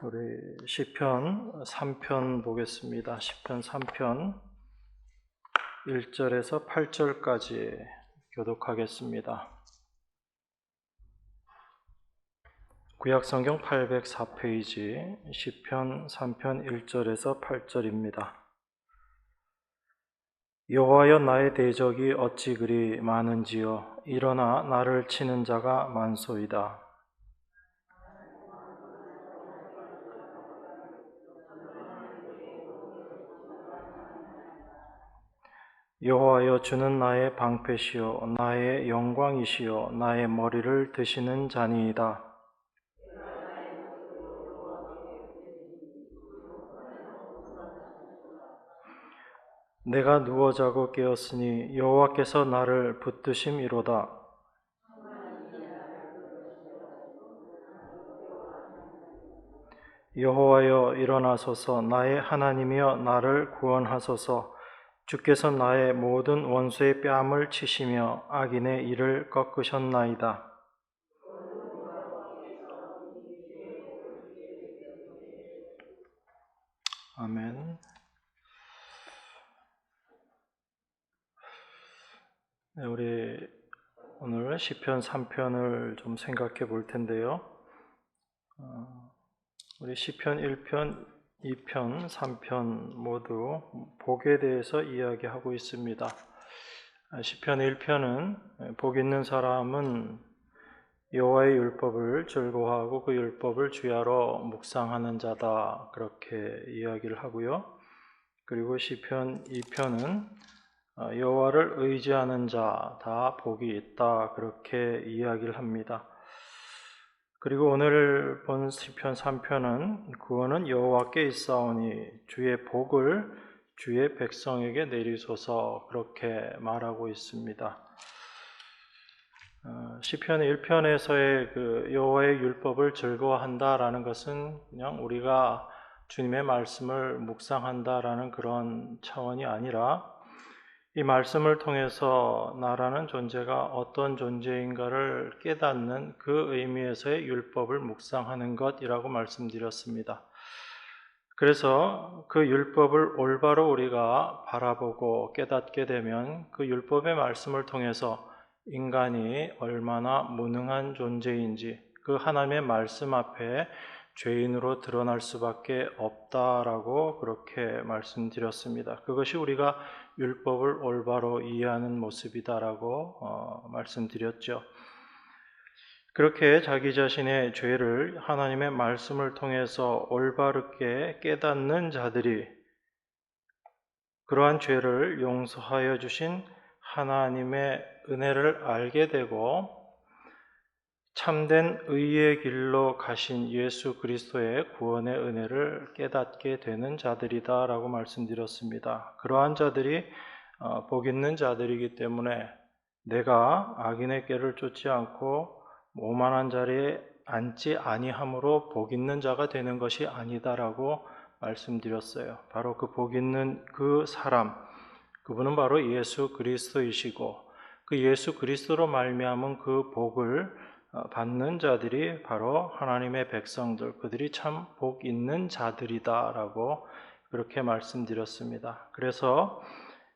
우리 시편 3편 보겠습니다. 시편 3편 1절에서 8절까지 교독하겠습니다. 구약성경 804페이지 시편 3편 1절에서 8절입니다. 여호와여, 나의 대적이 어찌 그리 많은지요. 일어나 나를 치는 자가 많소이다. 여호와여, 주는 나의 방패시요 나의 영광이시요 나의 머리를 드시는 자니이다. 내가 누워 자고 깨었으니 여호와께서 나를 붙드심이로다. 여호와여, 일어나소서. 나의 하나님이여, 나를 구원하소서. 주께서 나의 모든 원수의 뺨을 치시며 악인의 이를 꺾으셨나이다. 아멘. 네, 우리 오늘 시편 3편을 좀 생각해 볼 텐데요. 우리 시편 1편, 2편, 3편 모두 복에 대해서 이야기하고 있습니다. 시편 1편은 복 있는 사람은 여호와의 율법을 즐거워하고 그 율법을 주야로 묵상하는 자다, 그렇게 이야기를 하고요. 그리고 시편 2편은 여호와를 의지하는 자 다 복이 있다, 그렇게 이야기를 합니다. 그리고 오늘 본 시편 3편은 구원은 여호와께 있사오니 주의 복을 주의 백성에게 내리소서, 그렇게 말하고 있습니다. 시편 1편에서의 그 여호와의 율법을 즐거워한다라는 것은 그냥 우리가 주님의 말씀을 묵상한다라는 그런 차원이 아니라 이 말씀을 통해서 나라는 존재가 어떤 존재인가를 깨닫는 그 의미에서의 율법을 묵상하는 것이라고 말씀드렸습니다. 그래서 그 율법을 올바로 우리가 바라보고 깨닫게 되면 그 율법의 말씀을 통해서 인간이 얼마나 무능한 존재인지, 그 하나님의 말씀 앞에 죄인으로 드러날 수밖에 없다라고 그렇게 말씀드렸습니다. 그것이 우리가 율법을 올바로 이해하는 모습이다라고 말씀드렸죠. 그렇게 자기 자신의 죄를 하나님의 말씀을 통해서 올바르게 깨닫는 자들이 그러한 죄를 용서하여 주신 하나님의 은혜를 알게 되고 참된 의의 길로 가신 예수 그리스도의 구원의 은혜를 깨닫게 되는 자들이다라고 말씀드렸습니다. 그러한 자들이 복 있는 자들이기 때문에 내가 악인의 꾀를 쫓지 않고 오만한 자리에 앉지 아니함으로 복 있는 자가 되는 것이 아니다라고 말씀드렸어요. 바로 그 복 있는 그 사람, 그분은 바로 예수 그리스도이시고 그 예수 그리스도로 말미암은 그 복을 받는 자들이 바로 하나님의 백성들, 그들이 참 복 있는 자들이다라고 그렇게 말씀드렸습니다. 그래서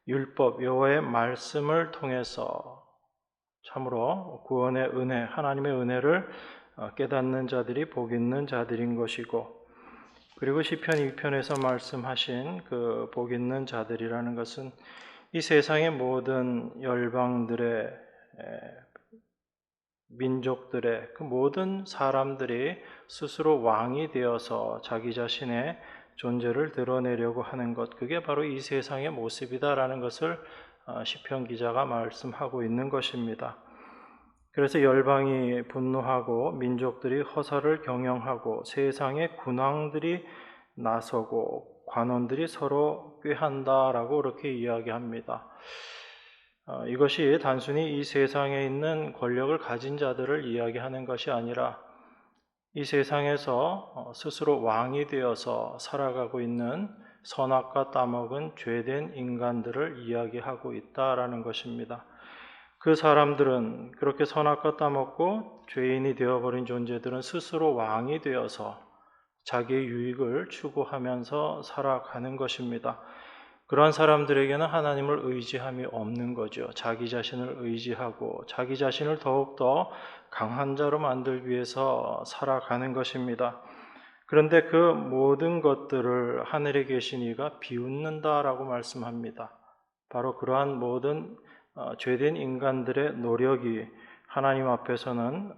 율법, 여호와의 말씀을 통해서 참으로 구원의 은혜, 하나님의 은혜를 깨닫는 자들이 복 있는 자들인 것이고, 그리고 시편 2편에서 말씀하신 그 복 있는 자들이라는 것은 이 세상의 모든 열방들의, 민족들의 그 모든 사람들이 스스로 왕이 되어서 자기 자신의 존재를 드러내려고 하는 것, 그게 바로 이 세상의 모습이다라는 것을 시편 기자가 말씀하고 있는 것입니다. 그래서 열방이 분노하고 민족들이 허사를 경영하고 세상의 군왕들이 나서고 관원들이 서로 꾀한다라고 그렇게 이야기합니다. 이것이 단순히 이 세상에 있는 권력을 가진 자들을 이야기하는 것이 아니라 이 세상에서 스스로 왕이 되어서 살아가고 있는 선악과 따먹은 죄된 인간들을 이야기하고 있다라는 것입니다. 그 사람들은 그렇게 선악과 따먹고 죄인이 되어버린 존재들은 스스로 왕이 되어서 자기의 유익을 추구하면서 살아가는 것입니다. 그러한 사람들에게는 하나님을 의지함이 없는 거죠. 자기 자신을 의지하고 자기 자신을 더욱더 강한 자로 만들기 위해서 살아가는 것입니다. 그런데 그 모든 것들을 하늘에 계신 이가 비웃는다라고 말씀합니다. 바로 그러한 모든 죄된 인간들의 노력이 하나님 앞에서는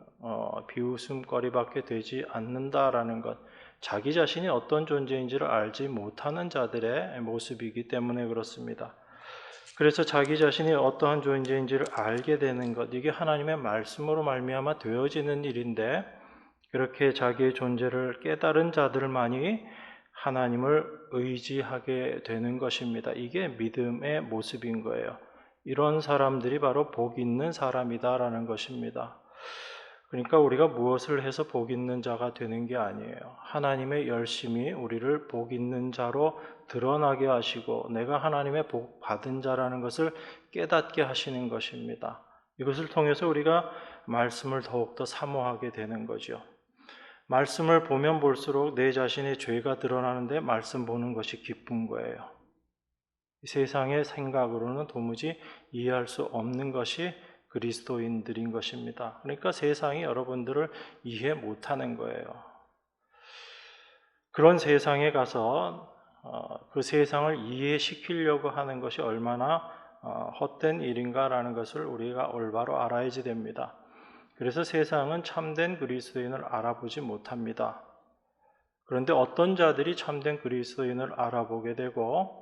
비웃음거리밖에 되지 않는다라는 것, 자기 자신이 어떤 존재인지를 알지 못하는 자들의 모습이기 때문에 그렇습니다. 그래서 자기 자신이 어떠한 존재인지를 알게 되는 것, 이게 하나님의 말씀으로 말미암아 되어지는 일인데, 그렇게 자기의 존재를 깨달은 자들만이 하나님을 의지하게 되는 것입니다. 이게 믿음의 모습인 거예요. 이런 사람들이 바로 복 있는 사람이다라는 것입니다. 그러니까 우리가 무엇을 해서 복 있는 자가 되는 게 아니에요. 하나님의 열심이 우리를 복 있는 자로 드러나게 하시고 내가 하나님의 복 받은 자라는 것을 깨닫게 하시는 것입니다. 이것을 통해서 우리가 말씀을 더욱더 사모하게 되는 거죠. 말씀을 보면 볼수록 내 자신의 죄가 드러나는데 말씀 보는 것이 기쁜 거예요. 세상의 생각으로는 도무지 이해할 수 없는 것이 그리스도인들인 것입니다. 그러니까 세상이 여러분들을 이해 못하는 거예요. 그런 세상에 가서 그 세상을 이해시키려고 하는 것이 얼마나 헛된 일인가라는 것을 우리가 올바로 알아야지 됩니다. 그래서 세상은 참된 그리스도인을 알아보지 못합니다. 그런데 어떤 자들이 참된 그리스도인을 알아보게 되고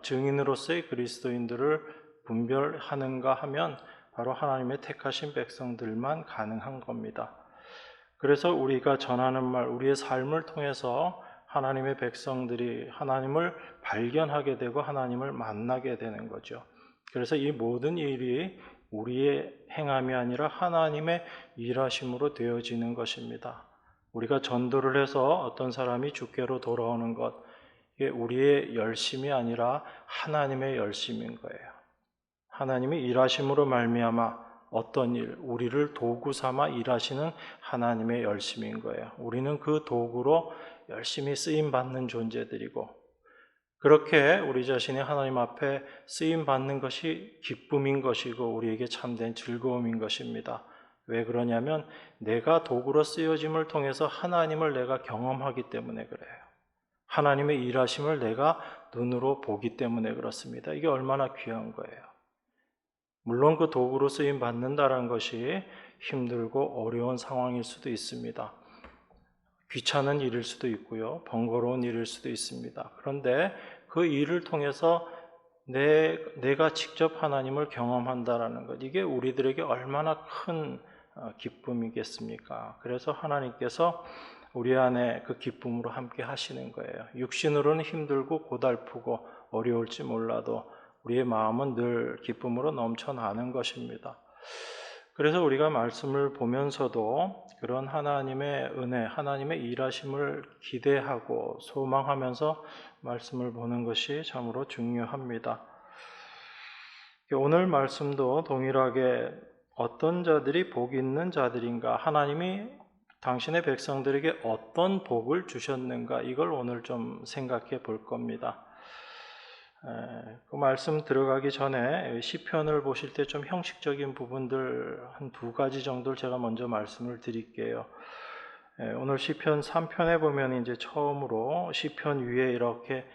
증인으로서의 그리스도인들을 분별하는가 하면 바로 하나님의 택하신 백성들만 가능한 겁니다. 그래서 우리가 전하는 말, 우리의 삶을 통해서 하나님의 백성들이 하나님을 발견하게 되고 하나님을 만나게 되는 거죠. 그래서 이 모든 일이 우리의 행함이 아니라 하나님의 일하심으로 되어지는 것입니다. 우리가 전도를 해서 어떤 사람이 주께로 돌아오는 것, 이게 우리의 열심이 아니라 하나님의 열심인 거예요. 하나님의 일하심으로 말미암아 어떤 일, 우리를 도구 삼아 일하시는 하나님의 열심인 거예요. 우리는 그 도구로 열심히 쓰임받는 존재들이고, 그렇게 우리 자신이 하나님 앞에 쓰임받는 것이 기쁨인 것이고 우리에게 참된 즐거움인 것입니다. 왜 그러냐면 내가 도구로 쓰여짐을 통해서 하나님을 내가 경험하기 때문에 그래요. 하나님의 일하심을 내가 눈으로 보기 때문에 그렇습니다. 이게 얼마나 귀한 거예요. 물론 그 도구로 쓰임 받는다는 것이 힘들고 어려운 상황일 수도 있습니다. 귀찮은 일일 수도 있고요. 번거로운 일일 수도 있습니다. 그런데 그 일을 통해서 내가 직접 하나님을 경험한다는 것, 이게 우리들에게 얼마나 큰 기쁨이겠습니까? 그래서 하나님께서 우리 안에 그 기쁨으로 함께 하시는 거예요. 육신으로는 힘들고 고달프고 어려울지 몰라도 우리의 마음은 늘 기쁨으로 넘쳐나는 것입니다. 그래서 우리가 말씀을 보면서도 그런 하나님의 은혜, 하나님의 일하심을 기대하고 소망하면서 말씀을 보는 것이 참으로 중요합니다. 오늘 말씀도 동일하게 어떤 자들이 복 있는 자들인가, 하나님이 당신의 백성들에게 어떤 복을 주셨는가, 이걸 오늘 좀 생각해 볼 겁니다. 그 말씀 들어가기 전에 시편을 보실 때 좀 형식적인 부분들 한 두 가지 정도를 제가 먼저 말씀을 드릴게요. 오늘 시편 3편에 보면 이제 처음으로 시편 위에 이렇게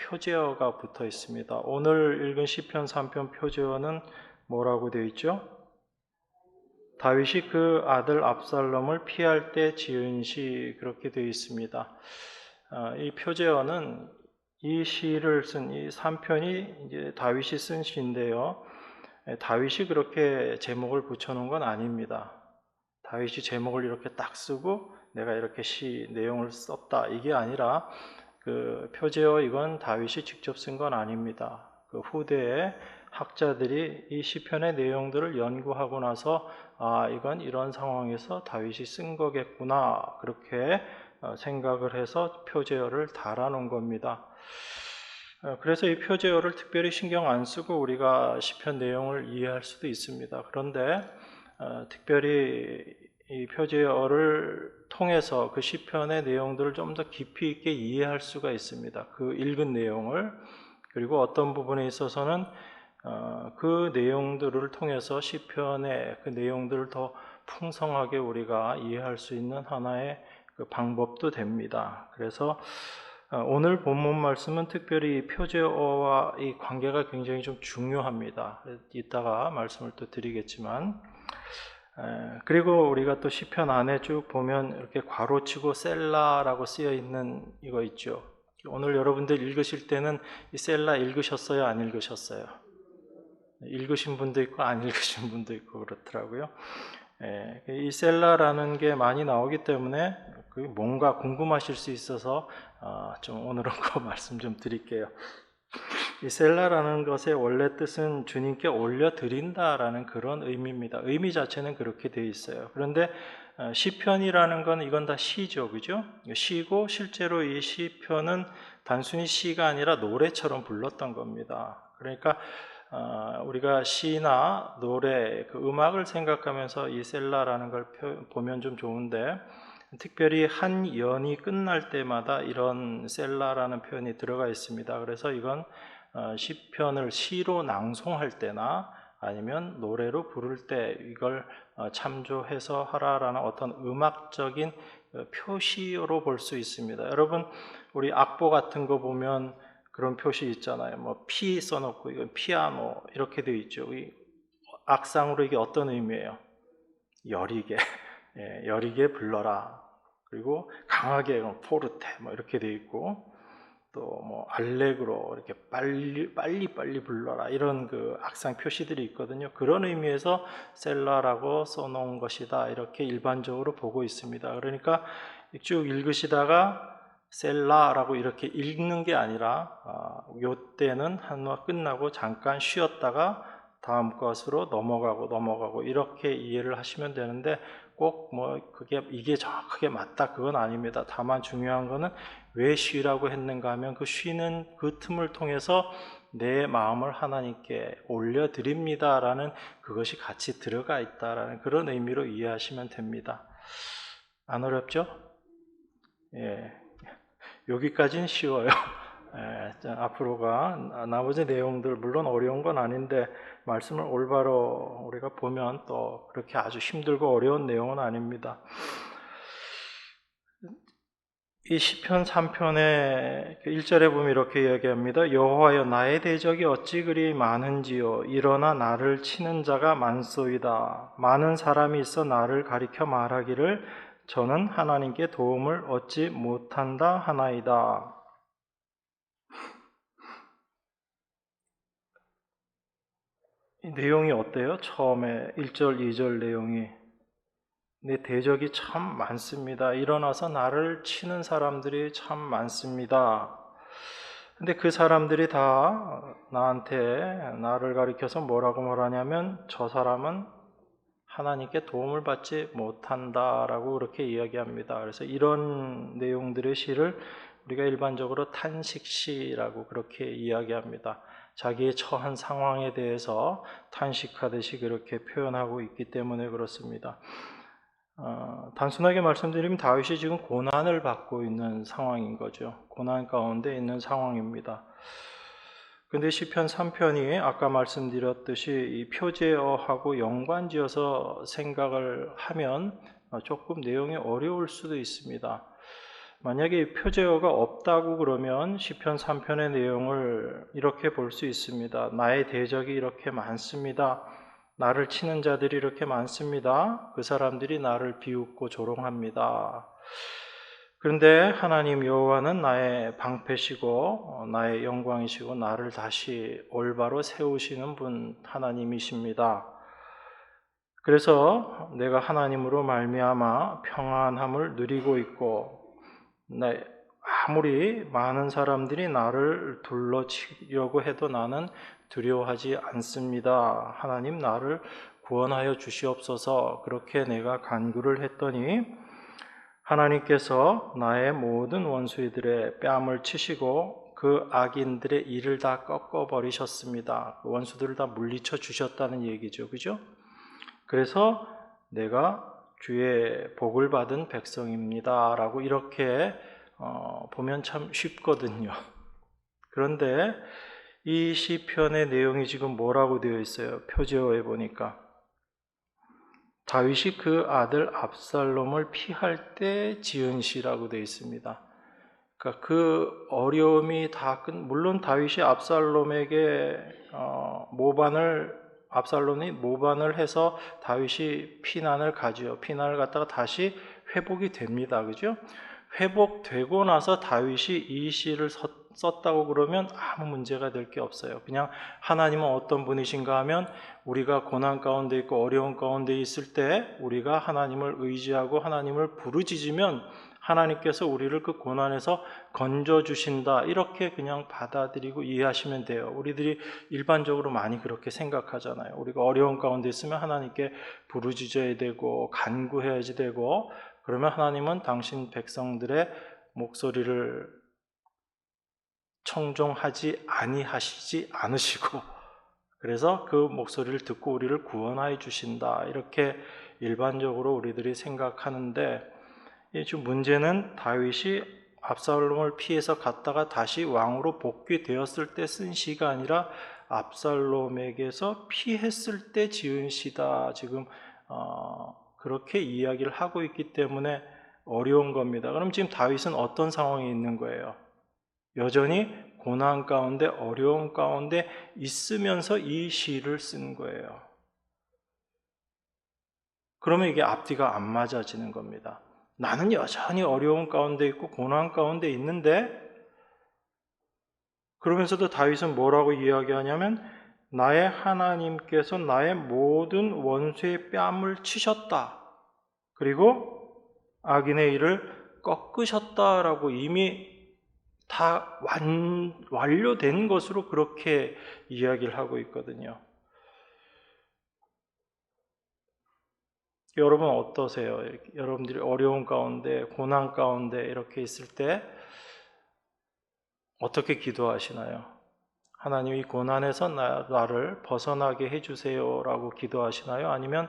표제어가 붙어 있습니다. 오늘 읽은 시편 3편 표제어는 뭐라고 되어 있죠? 다윗이 그 아들 압살롬을 피할 때 지은 시, 그렇게 되어 있습니다. 이 표제어는 이 시를 쓴 이 3편이 이제 다윗이 쓴 시인데요. 다윗이 그렇게 제목을 붙여놓은 건 아닙니다. 다윗이 제목을 이렇게 딱 쓰고 내가 이렇게 시 내용을 썼다, 이게 아니라 그 표제어, 이건 다윗이 직접 쓴 건 아닙니다. 그 후대에 학자들이 이 시편의 내용들을 연구하고 나서 이건 이런 상황에서 다윗이 쓴 거겠구나, 그렇게 생각을 해서 표제어를 달아놓은 겁니다. 그래서 이 표제어를 특별히 신경 안 쓰고 우리가 시편 내용을 이해할 수도 있습니다. 그런데 특별히 이 표제어를 통해서 그 시편의 내용들을 좀 더 깊이 있게 이해할 수가 있습니다. 그 읽은 내용을. 그리고 어떤 부분에 있어서는 그 내용들을 통해서 시편의 그 내용들을 더 풍성하게 우리가 이해할 수 있는 하나의 그 방법도 됩니다. 그래서 오늘 본문 말씀은 특별히 표제어와 이 관계가 굉장히 좀 중요합니다. 이따가 말씀을 또 드리겠지만, 그리고 우리가 또 시편 안에 쭉 보면 이렇게 괄호치고 셀라라고 쓰여 있는 이거 있죠. 오늘 여러분들 읽으실 때는 이 셀라 읽으셨어요? 안 읽으셨어요? 읽으신 분도 있고 안 읽으신 분도 있고 그렇더라고요. 이 셀라라는 게 많이 나오기 때문에 뭔가 궁금하실 수 있어서 좀 오늘은 그 말씀 좀 드릴게요. 이 셀라라는 것의 원래 뜻은 주님께 올려드린다라는 그런 의미입니다. 의미 자체는 그렇게 되어 있어요. 그런데 시편이라는 건 이건 다 시죠, 그죠? 시고 실제로 이 시편은 단순히 시가 아니라 노래처럼 불렀던 겁니다. 그러니까 우리가 시나 노래, 그 음악을 생각하면서 이 셀라라는 걸 보면 좀 좋은데, 특별히 한 연이 끝날 때마다 이런 셀라라는 표현이 들어가 있습니다. 그래서 이건 시편을 시로 낭송할 때나 아니면 노래로 부를 때 이걸 참조해서 하라라는 어떤 음악적인 표시로 볼 수 있습니다. 여러분, 우리 악보 같은 거 보면 그런 표시 있잖아요. 뭐 피 써놓고 이건 피아노 이렇게 되어 있죠. 이 악상으로 이게 어떤 의미예요? 여리게, 여리게 불러라. 그리고 강하게 포르테 뭐 이렇게 되어 있고, 또 뭐 알레그로 이렇게 빨리 불러라 이런 그 악상 표시들이 있거든요. 그런 의미에서 셀라라고 써놓은 것이다 이렇게 일반적으로 보고 있습니다. 그러니까 쭉 읽으시다가 셀라라고 이렇게 읽는 게 아니라 요때는 한화 끝나고 잠깐 쉬었다가 다음 것으로 넘어가고 이렇게 이해를 하시면 되는데, 꼭 뭐 이게 정확하게 맞다 그건 아닙니다. 다만 중요한 거는 왜 쉬라고 했는가 하면 그 쉬는 그 틈을 통해서 내 마음을 하나님께 올려드립니다라는 그것이 같이 들어가 있다라는 그런 의미로 이해하시면 됩니다. 안 어렵죠? 예, 여기까지는 쉬워요. 앞으로가 나머지 내용들 물론 어려운 건 아닌데 말씀을 올바로 우리가 보면 또 그렇게 아주 힘들고 어려운 내용은 아닙니다. 이 시편 3편의 1절에 보면 이렇게 이야기합니다. 여호와여 나의 대적이 어찌 그리 많은지요. 일어나 나를 치는 자가 많소이다. 많은 사람이 있어 나를 가리켜 말하기를 저는 하나님께 도움을 얻지 못한다 하나이다. 이 내용이 어때요? 처음에 1절, 2절 내용이. 내 대적이 참 많습니다. 일어나서 나를 치는 사람들이 참 많습니다. 근데 그 사람들이 다 나한테 나를 가리켜서 뭐라고 말하냐면 저 사람은 하나님께 도움을 받지 못한다라고 그렇게 이야기합니다. 그래서 이런 내용들의 시를 우리가 일반적으로 탄식시라고 그렇게 이야기합니다. 자기의 처한 상황에 대해서 탄식하듯이 그렇게 표현하고 있기 때문에 그렇습니다. 단순하게 말씀드리면 다윗이 지금 고난을 받고 있는 상황인 거죠. 고난 가운데 있는 상황입니다. 근데 시편 3편이 아까 말씀드렸듯이 이 표제어하고 연관지어서 생각을 하면 조금 내용이 어려울 수도 있습니다. 만약에 표제어가 없다고 그러면 시편 3편의 내용을 이렇게 볼 수 있습니다. 나의 대적이 이렇게 많습니다. 나를 치는 자들이 이렇게 많습니다. 그 사람들이 나를 비웃고 조롱합니다. 그런데 하나님 여호와는 나의 방패시고 나의 영광이시고 나를 다시 올바로 세우시는 분 하나님이십니다. 그래서 내가 하나님으로 말미암아 평안함을 누리고 있고, 아무리 많은 사람들이 나를 둘러치려고 해도 나는 두려워하지 않습니다. 하나님 나를 구원하여 주시옵소서. 그렇게 내가 간구를 했더니 하나님께서 나의 모든 원수들의 뺨을 치시고 그 악인들의 일을 다 꺾어버리셨습니다. 그 원수들을 다 물리쳐 주셨다는 얘기죠. 그죠? 그래서 내가 주의 복을 받은 백성입니다 라고 이렇게 보면 참 쉽거든요. 그런데 이 시편의 내용이 지금 뭐라고 되어 있어요? 표제어에 보니까 다윗이 그 아들 압살롬을 피할 때 지은 시라고 되어 있습니다. 그러니까 그 어려움이 다 물론 다윗이 압살롬이 모반을 해서 다윗이 피난을 가죠. 피난을 갔다가 다시 회복이 됩니다. 그죠? 회복되고 나서 다윗이 이 시를 썼다고 그러면 아무 문제가 될 게 없어요. 그냥 하나님은 어떤 분이신가 하면 우리가 고난 가운데 있고 어려운 가운데 있을 때 우리가 하나님을 의지하고 하나님을 부르짖으면 하나님께서 우리를 그 고난에서 건져주신다, 이렇게 그냥 받아들이고 이해하시면 돼요. 우리들이 일반적으로 많이 그렇게 생각하잖아요. 우리가 어려운 가운데 있으면 하나님께 부르짖어야 되고 간구해야지 되고, 그러면 하나님은 당신 백성들의 목소리를 청종하지 아니하시지 않으시고, 그래서 그 목소리를 듣고 우리를 구원하여 주신다, 이렇게 일반적으로 우리들이 생각하는데, 지금 문제는 다윗이 압살롬을 피해서 갔다가 다시 왕으로 복귀되었을 때 쓴 시가 아니라 압살롬에게서 피했을 때 지은 시다, 지금 그렇게 이야기를 하고 있기 때문에 어려운 겁니다. 그럼 지금 다윗은 어떤 상황에 있는 거예요? 여전히 고난 가운데 어려움 가운데 있으면서 이 시를 쓴 거예요. 그러면 이게 앞뒤가 안 맞아지는 겁니다. 나는 여전히 어려움 가운데 있고 고난 가운데 있는데, 그러면서도 다윗은 뭐라고 이야기하냐면 나의 하나님께서 나의 모든 원수의 뺨을 치셨다, 그리고 악인의 일을 꺾으셨다라고 이미 다 완료된 것으로 그렇게 이야기를 하고 있거든요. 여러분 어떠세요? 여러분들이 어려운 가운데, 고난 가운데 이렇게 있을 때 어떻게 기도하시나요? 하나님, 이 고난에서 나를 벗어나게 해주세요 라고 기도하시나요? 아니면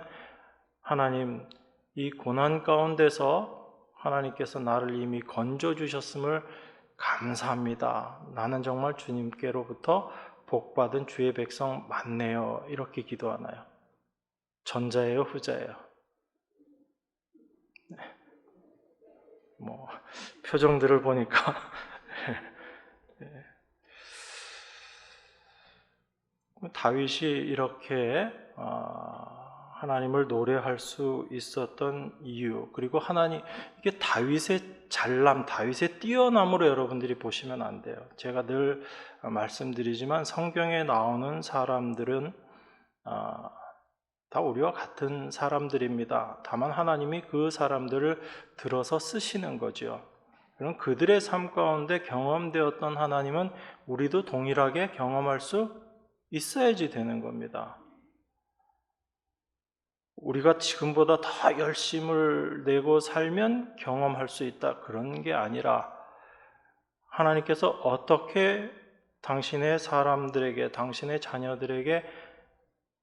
하나님, 이 고난 가운데서 하나님께서 나를 이미 건져주셨음을 감사합니다, 나는 정말 주님께로부터 복받은 주의 백성 맞네요, 이렇게 기도하나요? 전자예요, 후자예요? 표정들을 보니까 다윗이 이렇게 하나님을 노래할 수 있었던 이유, 그리고 이게 다윗의 잘남, 다윗의 뛰어남으로 여러분들이 보시면 안 돼요. 제가 늘 말씀드리지만 성경에 나오는 사람들은 다 우리와 같은 사람들입니다. 다만 하나님이 그 사람들을 들어서 쓰시는 거죠. 그럼 그들의 삶 가운데 경험되었던 하나님은 우리도 동일하게 경험할 수 있어야지 되는 겁니다. 우리가 지금보다 더 열심을 내고 살면 경험할 수 있다, 그런 게 아니라 하나님께서 어떻게 당신의 사람들에게, 당신의 자녀들에게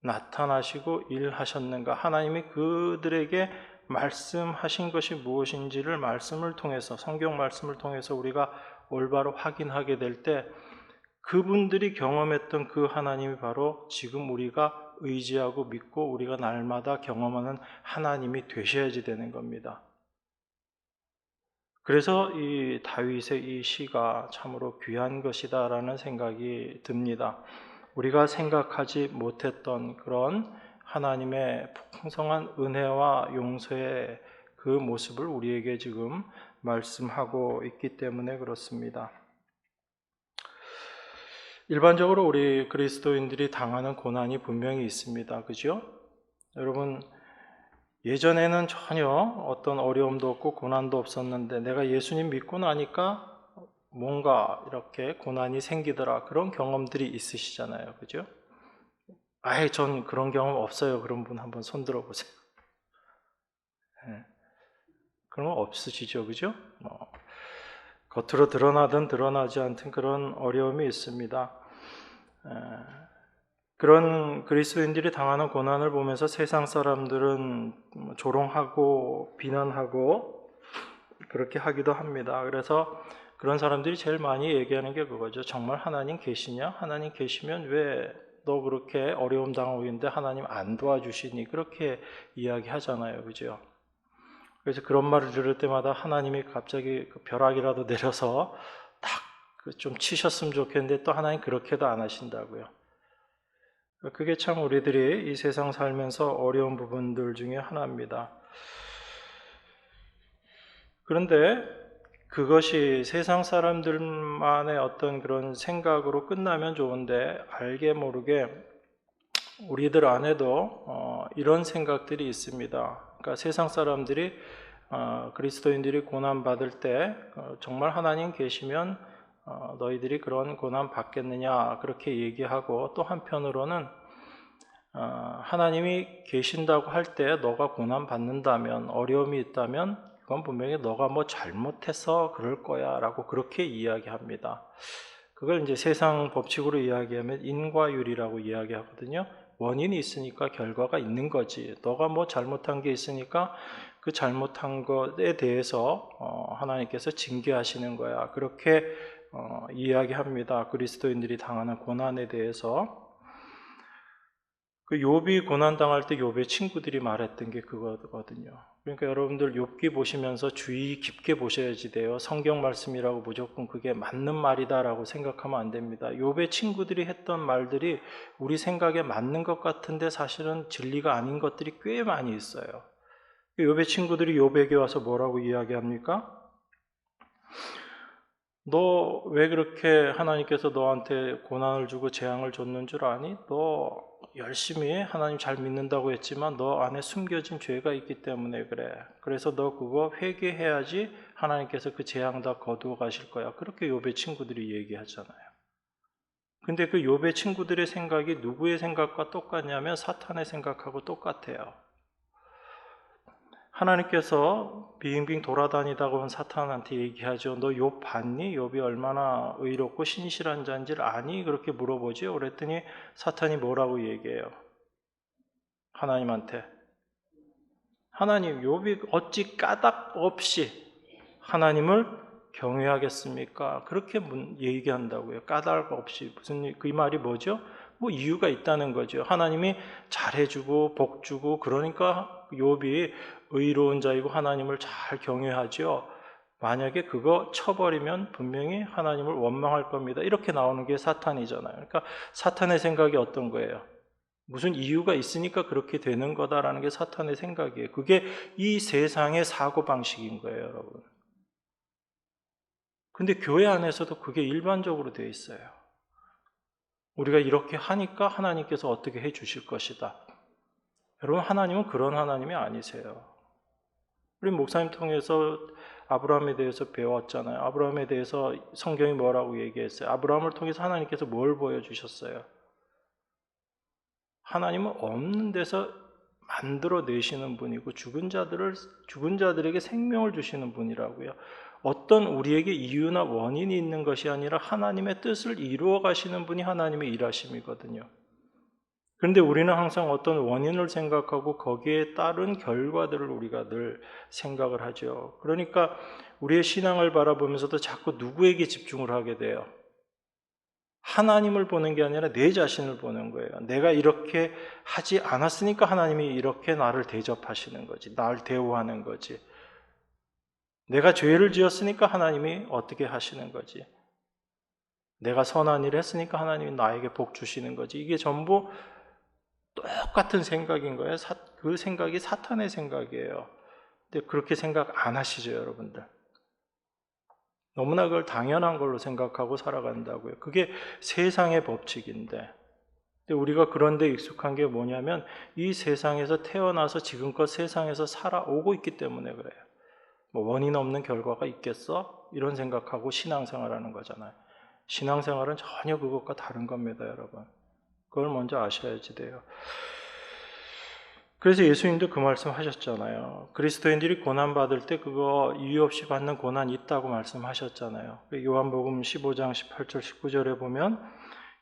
나타나시고 일하셨는가, 하나님이 그들에게 말씀하신 것이 무엇인지를 말씀을 통해서, 성경 말씀을 통해서 우리가 올바로 확인하게 될 때 그분들이 경험했던 그 하나님이 바로 지금 우리가 의지하고 믿고 우리가 날마다 경험하는 하나님이 되셔야지 되는 겁니다. 그래서 이 다윗의 이 시가 참으로 귀한 것이다라는 생각이 듭니다. 우리가 생각하지 못했던 그런 하나님의 풍성한 은혜와 용서의 그 모습을 우리에게 지금 말씀하고 있기 때문에 그렇습니다. 일반적으로 우리 그리스도인들이 당하는 고난이 분명히 있습니다. 그죠? 여러분, 예전에는 전혀 어떤 어려움도 없고 고난도 없었는데 내가 예수님 믿고 나니까 뭔가 이렇게 고난이 생기더라, 그런 경험들이 있으시잖아요. 그죠? 아예 전 그런 경험 없어요. 그런 분 한번 손 들어보세요. 네. 그런 거 없으시죠? 그죠? 겉으로 드러나든 드러나지 않든 그런 어려움이 있습니다. 그런 그리스도인들이 당하는 고난을 보면서 세상 사람들은 조롱하고 비난하고 그렇게 하기도 합니다. 그래서 그런 사람들이 제일 많이 얘기하는 게 그거죠. 정말 하나님 계시냐? 하나님 계시면 왜 너 그렇게 어려움 당하고 있는데 하나님 안 도와주시니? 그렇게 이야기하잖아요. 그죠? 그래서 그런 말을 들을 때마다 하나님이 갑자기 그 벼락이라도 내려서 딱 좀 치셨으면 좋겠는데 또 하나님 그렇게도 안 하신다고요. 그게 참 우리들이 이 세상 살면서 어려운 부분들 중에 하나입니다. 그런데 그것이 세상 사람들만의 어떤 그런 생각으로 끝나면 좋은데 알게 모르게 우리들 안에도 이런 생각들이 있습니다. 그러니까 세상 사람들이 그리스도인들이 고난 받을 때 정말 하나님 계시면 너희들이 그런 고난 받겠느냐 그렇게 얘기하고 또 한편으로는 하나님이 계신다고 할 때 너가 고난 받는다면 어려움이 있다면 그건 분명히 너가 뭐 잘못해서 그럴 거야 라고 그렇게 이야기합니다. 그걸 이제 세상 법칙으로 이야기하면 인과율이라고 이야기하거든요. 원인이 있으니까 결과가 있는 거지. 너가 뭐 잘못한 게 있으니까 그 잘못한 것에 대해서 하나님께서 징계하시는 거야. 그렇게 이야기합니다. 그리스도인들이 당하는 고난에 대해서. 그 욥이 고난 당할 때 욥의 친구들이 말했던 게 그거거든요. 그러니까 여러분들 욥기 보시면서 주의 깊게 보셔야지 돼요. 성경 말씀이라고 무조건 그게 맞는 말이다라고 생각하면 안 됩니다. 욥의 친구들이 했던 말들이 우리 생각에 맞는 것 같은데 사실은 진리가 아닌 것들이 꽤 많이 있어요. 욥의 친구들이 욥에게 와서 뭐라고 이야기합니까? 너 왜 그렇게 하나님께서 너한테 고난을 주고 재앙을 줬는 줄 아니? 너 열심히 하나님 잘 믿는다고 했지만 너 안에 숨겨진 죄가 있기 때문에 그래. 그래서 너 그거 회개해야지 하나님께서 그 재앙 다 거두어 가실 거야. 그렇게 욥의 친구들이 얘기하잖아요. 근데 그 욥의 친구들의 생각이 누구의 생각과 똑같냐면 사탄의 생각하고 똑같아요. 하나님께서 빙빙 돌아다니다가 온 사탄한테 얘기하죠. 너 욥 봤니? 욥이 얼마나 의롭고 신실한 자인지를 아니? 그렇게 물어보죠. 그랬더니 사탄이 뭐라고 얘기해요? 하나님한테. 하나님, 욥이 어찌 까닭 없이 하나님을 경외하겠습니까? 그렇게 얘기한다고요. 까닭 없이. 그 말이 뭐죠? 뭐 이유가 있다는 거죠. 하나님이 잘해주고 복주고 그러니까 욥이 의로운 자이고 하나님을 잘 경외하죠. 만약에 그거 쳐버리면 분명히 하나님을 원망할 겁니다. 이렇게 나오는 게 사탄이잖아요. 그러니까 사탄의 생각이 어떤 거예요? 무슨 이유가 있으니까 그렇게 되는 거다라는 게 사탄의 생각이에요. 그게 이 세상의 사고방식인 거예요, 여러분. 근데 교회 안에서도 그게 일반적으로 되어 있어요. 우리가 이렇게 하니까 하나님께서 어떻게 해 주실 것이다. 여러분, 하나님은 그런 하나님이 아니세요. 우리 목사님 통해서 아브라함에 대해서 배웠잖아요. 아브라함에 대해서 성경이 뭐라고 얘기했어요? 아브라함을 통해서 하나님께서 뭘 보여주셨어요? 하나님은 없는 데서 만들어내시는 분이고 죽은 자들에게 생명을 주시는 분이라고요. 어떤 우리에게 이유나 원인이 있는 것이 아니라 하나님의 뜻을 이루어 가시는 분이 하나님의 일하심이거든요. 그런데 우리는 항상 어떤 원인을 생각하고 거기에 따른 결과들을 우리가 늘 생각을 하죠. 그러니까 우리의 신앙을 바라보면서도 자꾸 누구에게 집중을 하게 돼요? 하나님을 보는 게 아니라 내 자신을 보는 거예요. 내가 이렇게 하지 않았으니까 하나님이 이렇게 나를 대접하시는 거지. 나를 대우하는 거지. 내가 죄를 지었으니까 하나님이 어떻게 하시는 거지. 내가 선한 일을 했으니까 하나님이 나에게 복 주시는 거지. 이게 전부 똑같은 생각인 거예요. 그 생각이 사탄의 생각이에요. 근데 그렇게 생각 안 하시죠, 여러분들. 너무나 그걸 당연한 걸로 생각하고 살아간다고요. 그게 세상의 법칙인데, 근데 우리가 그런데 익숙한 게 뭐냐면 이 세상에서 태어나서 지금껏 세상에서 살아오고 있기 때문에 그래요. 뭐 원인 없는 결과가 있겠어? 이런 생각하고 신앙생활하는 거잖아요. 신앙생활은 전혀 그것과 다른 겁니다, 여러분. 그걸 먼저 아셔야지 돼요. 그래서 예수님도 그 말씀 하셨잖아요. 그리스도인들이 고난받을 때 그거 이유 없이 받는 고난이 있다고 말씀하셨잖아요. 요한복음 15장 18절 19절에 보면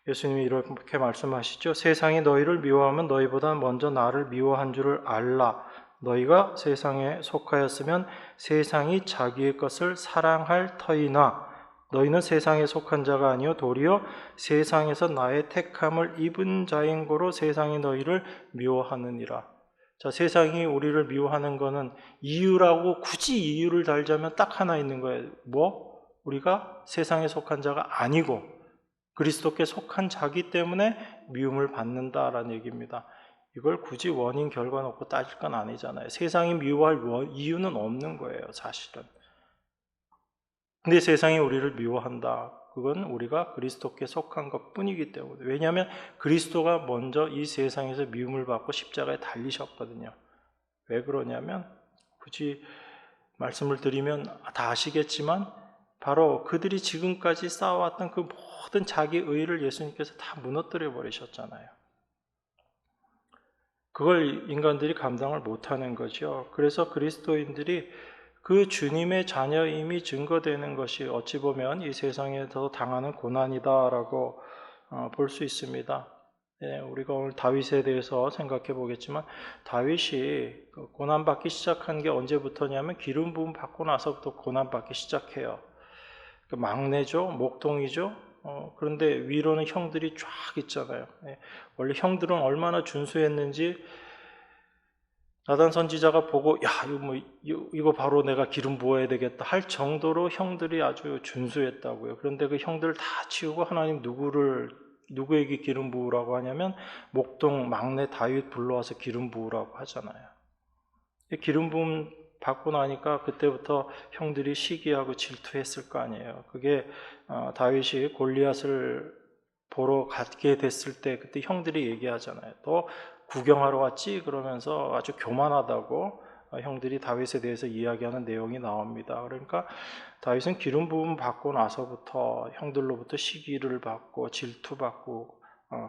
예수님이 이렇게 말씀하시죠. 세상이 너희를 미워하면 너희보다 먼저 나를 미워한 줄을 알라. 너희가 세상에 속하였으면 세상이 자기의 것을 사랑할 터이나 너희는 세상에 속한 자가 아니요 도리어 세상에서 나의 택함을 입은 자인 고로 세상이 너희를 미워하느니라. 자, 세상이 우리를 미워하는 거는 이유라고 굳이 이유를 달자면 딱 하나 있는 거예요. 뭐? 우리가 세상에 속한 자가 아니고 그리스도께 속한 자기 때문에 미움을 받는다라는 얘기입니다. 이걸 굳이 원인 결과 놓고 따질 건 아니잖아요. 세상이 미워할 이유는 없는 거예요, 사실은. 근데 세상이 우리를 미워한다. 그건 우리가 그리스도께 속한 것뿐이기 때문에. 왜냐하면 그리스도가 먼저 이 세상에서 미움을 받고 십자가에 달리셨거든요. 왜 그러냐면 굳이 말씀을 드리면 다 아시겠지만 바로 그들이 지금까지 쌓아왔던 그 모든 자기 의를 예수님께서 다 무너뜨려 버리셨잖아요. 그걸 인간들이 감당을 못하는 거죠. 그래서 그리스도인들이 그 주님의 자녀임이 증거되는 것이 어찌 보면 이 세상에서 당하는 고난이다라고 볼 수 있습니다. 네, 우리가 오늘 다윗에 대해서 생각해 보겠지만 다윗이 고난받기 시작한 게 언제부터냐면 기름 부음 받고 나서부터 고난받기 시작해요. 막내죠, 목동이죠. 그런데 위로는 형들이 쫙 있잖아요. 네, 원래 형들은 얼마나 준수했는지 나단 선지자가 보고 이거 바로 내가 기름 부어야 되겠다 할 정도로 형들이 아주 준수했다고요. 그런데 그 형들을 다 치우고 하나님 누구에게 기름 부으라고 하냐면 목동 막내 다윗 불러와서 기름 부으라고 하잖아요. 기름 부음 받고 나니까 그때부터 형들이 시기하고 질투했을 거 아니에요. 그게 다윗이 골리앗을 보러 가게 됐을 때 그때 형들이 얘기하잖아요. 또 구경하러 왔지? 그러면서 아주 교만하다고 형들이 다윗에 대해서 이야기하는 내용이 나옵니다. 그러니까 다윗은 기름 부음 받고 나서부터 형들로부터 시기를 받고 질투받고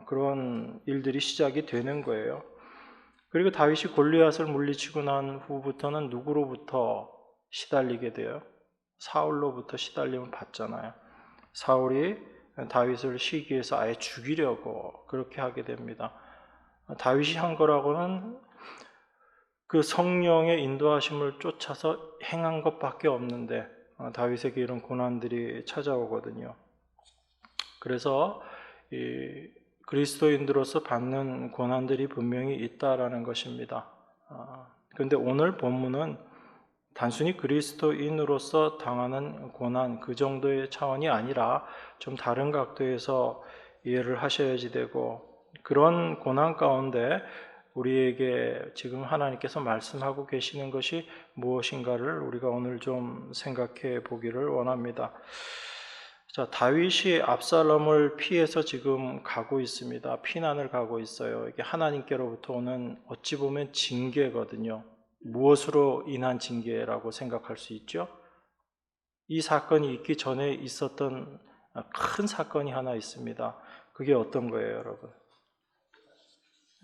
그런 일들이 시작이 되는 거예요. 그리고 다윗이 골리앗을 물리치고 난 후부터는 누구로부터 시달리게 돼요? 사울로부터 시달림을 받잖아요. 사울이 다윗을 시기해서 아예 죽이려고 그렇게 하게 됩니다. 다윗이 한 거라고는 그 성령의 인도하심을 쫓아서 행한 것밖에 없는데 다윗에게 이런 고난들이 찾아오거든요. 그래서 이 그리스도인들로서 받는 고난들이 분명히 있다라는 것입니다. 그런데 오늘 본문은 단순히 그리스도인으로서 당하는 고난 그 정도의 차원이 아니라 좀 다른 각도에서 이해를 하셔야지 되고 그런 고난 가운데 우리에게 지금 하나님께서 말씀하고 계시는 것이 무엇인가를 우리가 오늘 좀 생각해 보기를 원합니다. 자, 다윗이 압살롬을 피해서 지금 가고 있습니다. 피난을 가고 있어요. 이게 하나님께로부터 오는 어찌 보면 징계거든요. 무엇으로 인한 징계라고 생각할 수 있죠? 이 사건이 있기 전에 있었던 큰 사건이 하나 있습니다. 그게 어떤 거예요, 여러분?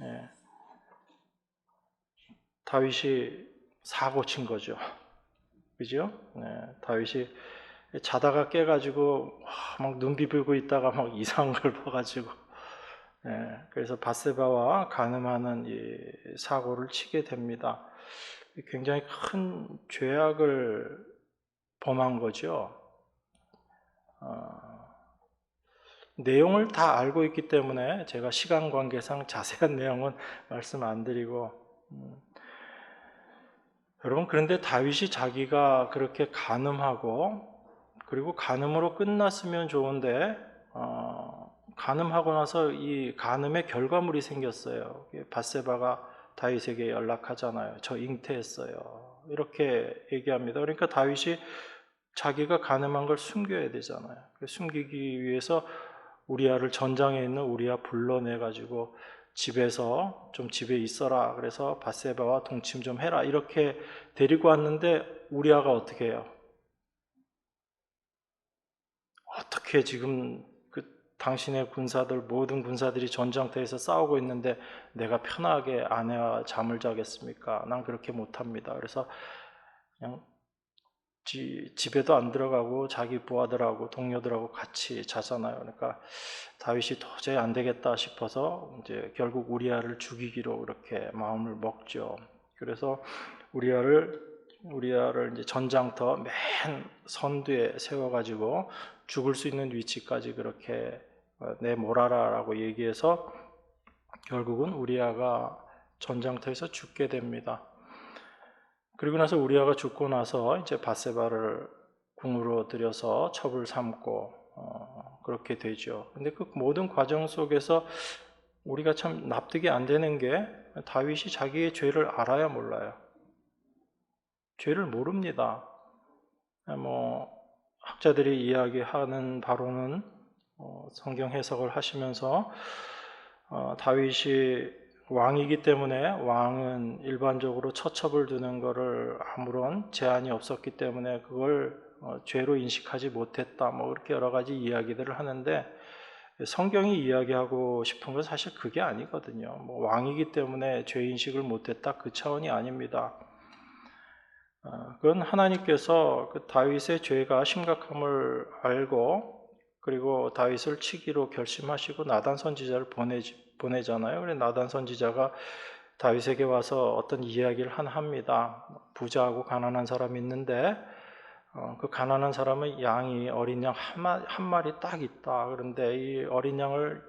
예. 다윗이 사고 친 거죠. 그죠? 다윗이 자다가 깨가지고 막 눈 비비고 있다가 막 이상한 걸 봐가지고 그래서 바세바와 간음하는 이 사고를 치게 됩니다. 굉장히 큰 죄악을 범한 거죠. 내용을 다 알고 있기 때문에 제가 시간 관계상 자세한 내용은 말씀 안 드리고 여러분 그런데 다윗이 자기가 그렇게 간음하고 그리고 간음으로 끝났으면 좋은데 간음하고 나서 이 간음의 결과물이 생겼어요. 바세바가 다윗에게 연락하잖아요. 저 잉태했어요. 이렇게 얘기합니다. 그러니까 다윗이 자기가 간음한 걸 숨겨야 되잖아요. 숨기기 위해서 우리아를 전장에 있는 우리아 불러내가지고 집에서 좀 집에 있어라. 그래서 바세바와 동침 좀 해라. 이렇게 데리고 왔는데 우리아가 어떻게 해요? 어떻게 지금 그 당신의 군사들 모든 군사들이 전장터에서 싸우고 있는데 내가 편하게 아내와 잠을 자겠습니까? 난 그렇게 못합니다. 그래서 그냥 집에도 안 들어가고 자기 부하들하고 동료들하고 같이 자잖아요. 그러니까 다윗이 도저히 안 되겠다 싶어서 이제 결국 우리아를 죽이기로 그렇게 마음을 먹죠. 그래서 우리아를 이제 전장터 맨 선두에 세워가지고 죽을 수 있는 위치까지 그렇게 내몰아라라고 얘기해서 결국은 우리아가 전장터에서 죽게 됩니다. 그리고 나서 우리아가 죽고 나서 이제 밧세바를 궁으로 들여서 첩을 삼고 그렇게 되죠. 근데 그 모든 과정 속에서 우리가 참 납득이 안 되는 게 다윗이 자기의 죄를 알아야 몰라요. 죄를 모릅니다. 학자들이 이야기하는 바로는 성경 해석을 하시면서 다윗이 왕이기 때문에 왕은 일반적으로 처첩을 두는 것을 아무런 제한이 없었기 때문에 그걸 죄로 인식하지 못했다. 그렇게 여러 가지 이야기들을 하는데 성경이 이야기하고 싶은 건 사실 그게 아니거든요. 왕이기 때문에 죄 인식을 못했다 그 차원이 아닙니다. 그건 하나님께서 그 다윗의 죄가 심각함을 알고 그리고 다윗을 치기로 결심하시고 나단 선지자를 보내잖아요. 그래서 나단 선지자가 다윗에게 와서 어떤 이야기를 합니다. 부자하고 가난한 사람이 있는데 그 가난한 사람은 양이 어린 양 한 마리 딱 있다. 그런데 이 어린 양을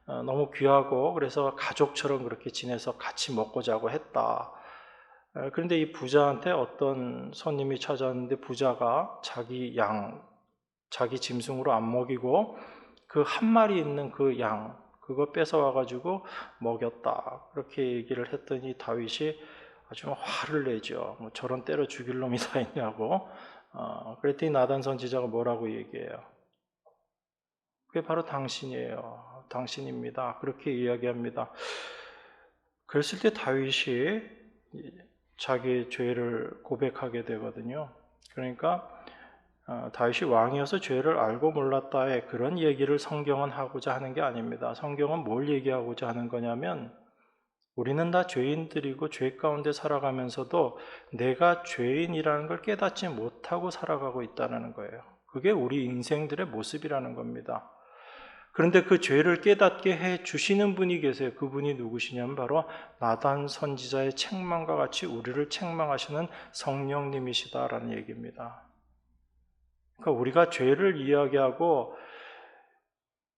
너무 귀하고 그래서 가족처럼 그렇게 지내서 같이 먹고 자고 했다. 그런데 이 부자한테 어떤 손님이 찾아왔는데 부자가 자기 짐승으로 안 먹이고 그 한 마리 있는 그 양 그거 뺏어와가지고 먹였다. 그렇게 얘기를 했더니 다윗이 아주 화를 내죠. 저런 때려 죽일 놈이 다 있냐고. 그랬더니 나단 선지자가 뭐라고 얘기해요? 그게 바로 당신이에요. 당신입니다. 그렇게 이야기합니다. 그랬을 때 다윗이 자기 죄를 고백하게 되거든요. 그러니까 다윗이 왕이어서 죄를 알고 몰랐다의 그런 얘기를 성경은 하고자 하는 게 아닙니다. 성경은 뭘 얘기하고자 하는 거냐면 우리는 다 죄인들이고 죄 가운데 살아가면서도 내가 죄인이라는 걸 깨닫지 못하고 살아가고 있다는 거예요. 그게 우리 인생들의 모습이라는 겁니다. 그런데 그 죄를 깨닫게 해 주시는 분이 계세요. 그분이 누구시냐면 바로 나단 선지자의 책망과 같이 우리를 책망하시는 성령님이시다라는 얘기입니다. 그러니까 우리가 죄를 이야기하고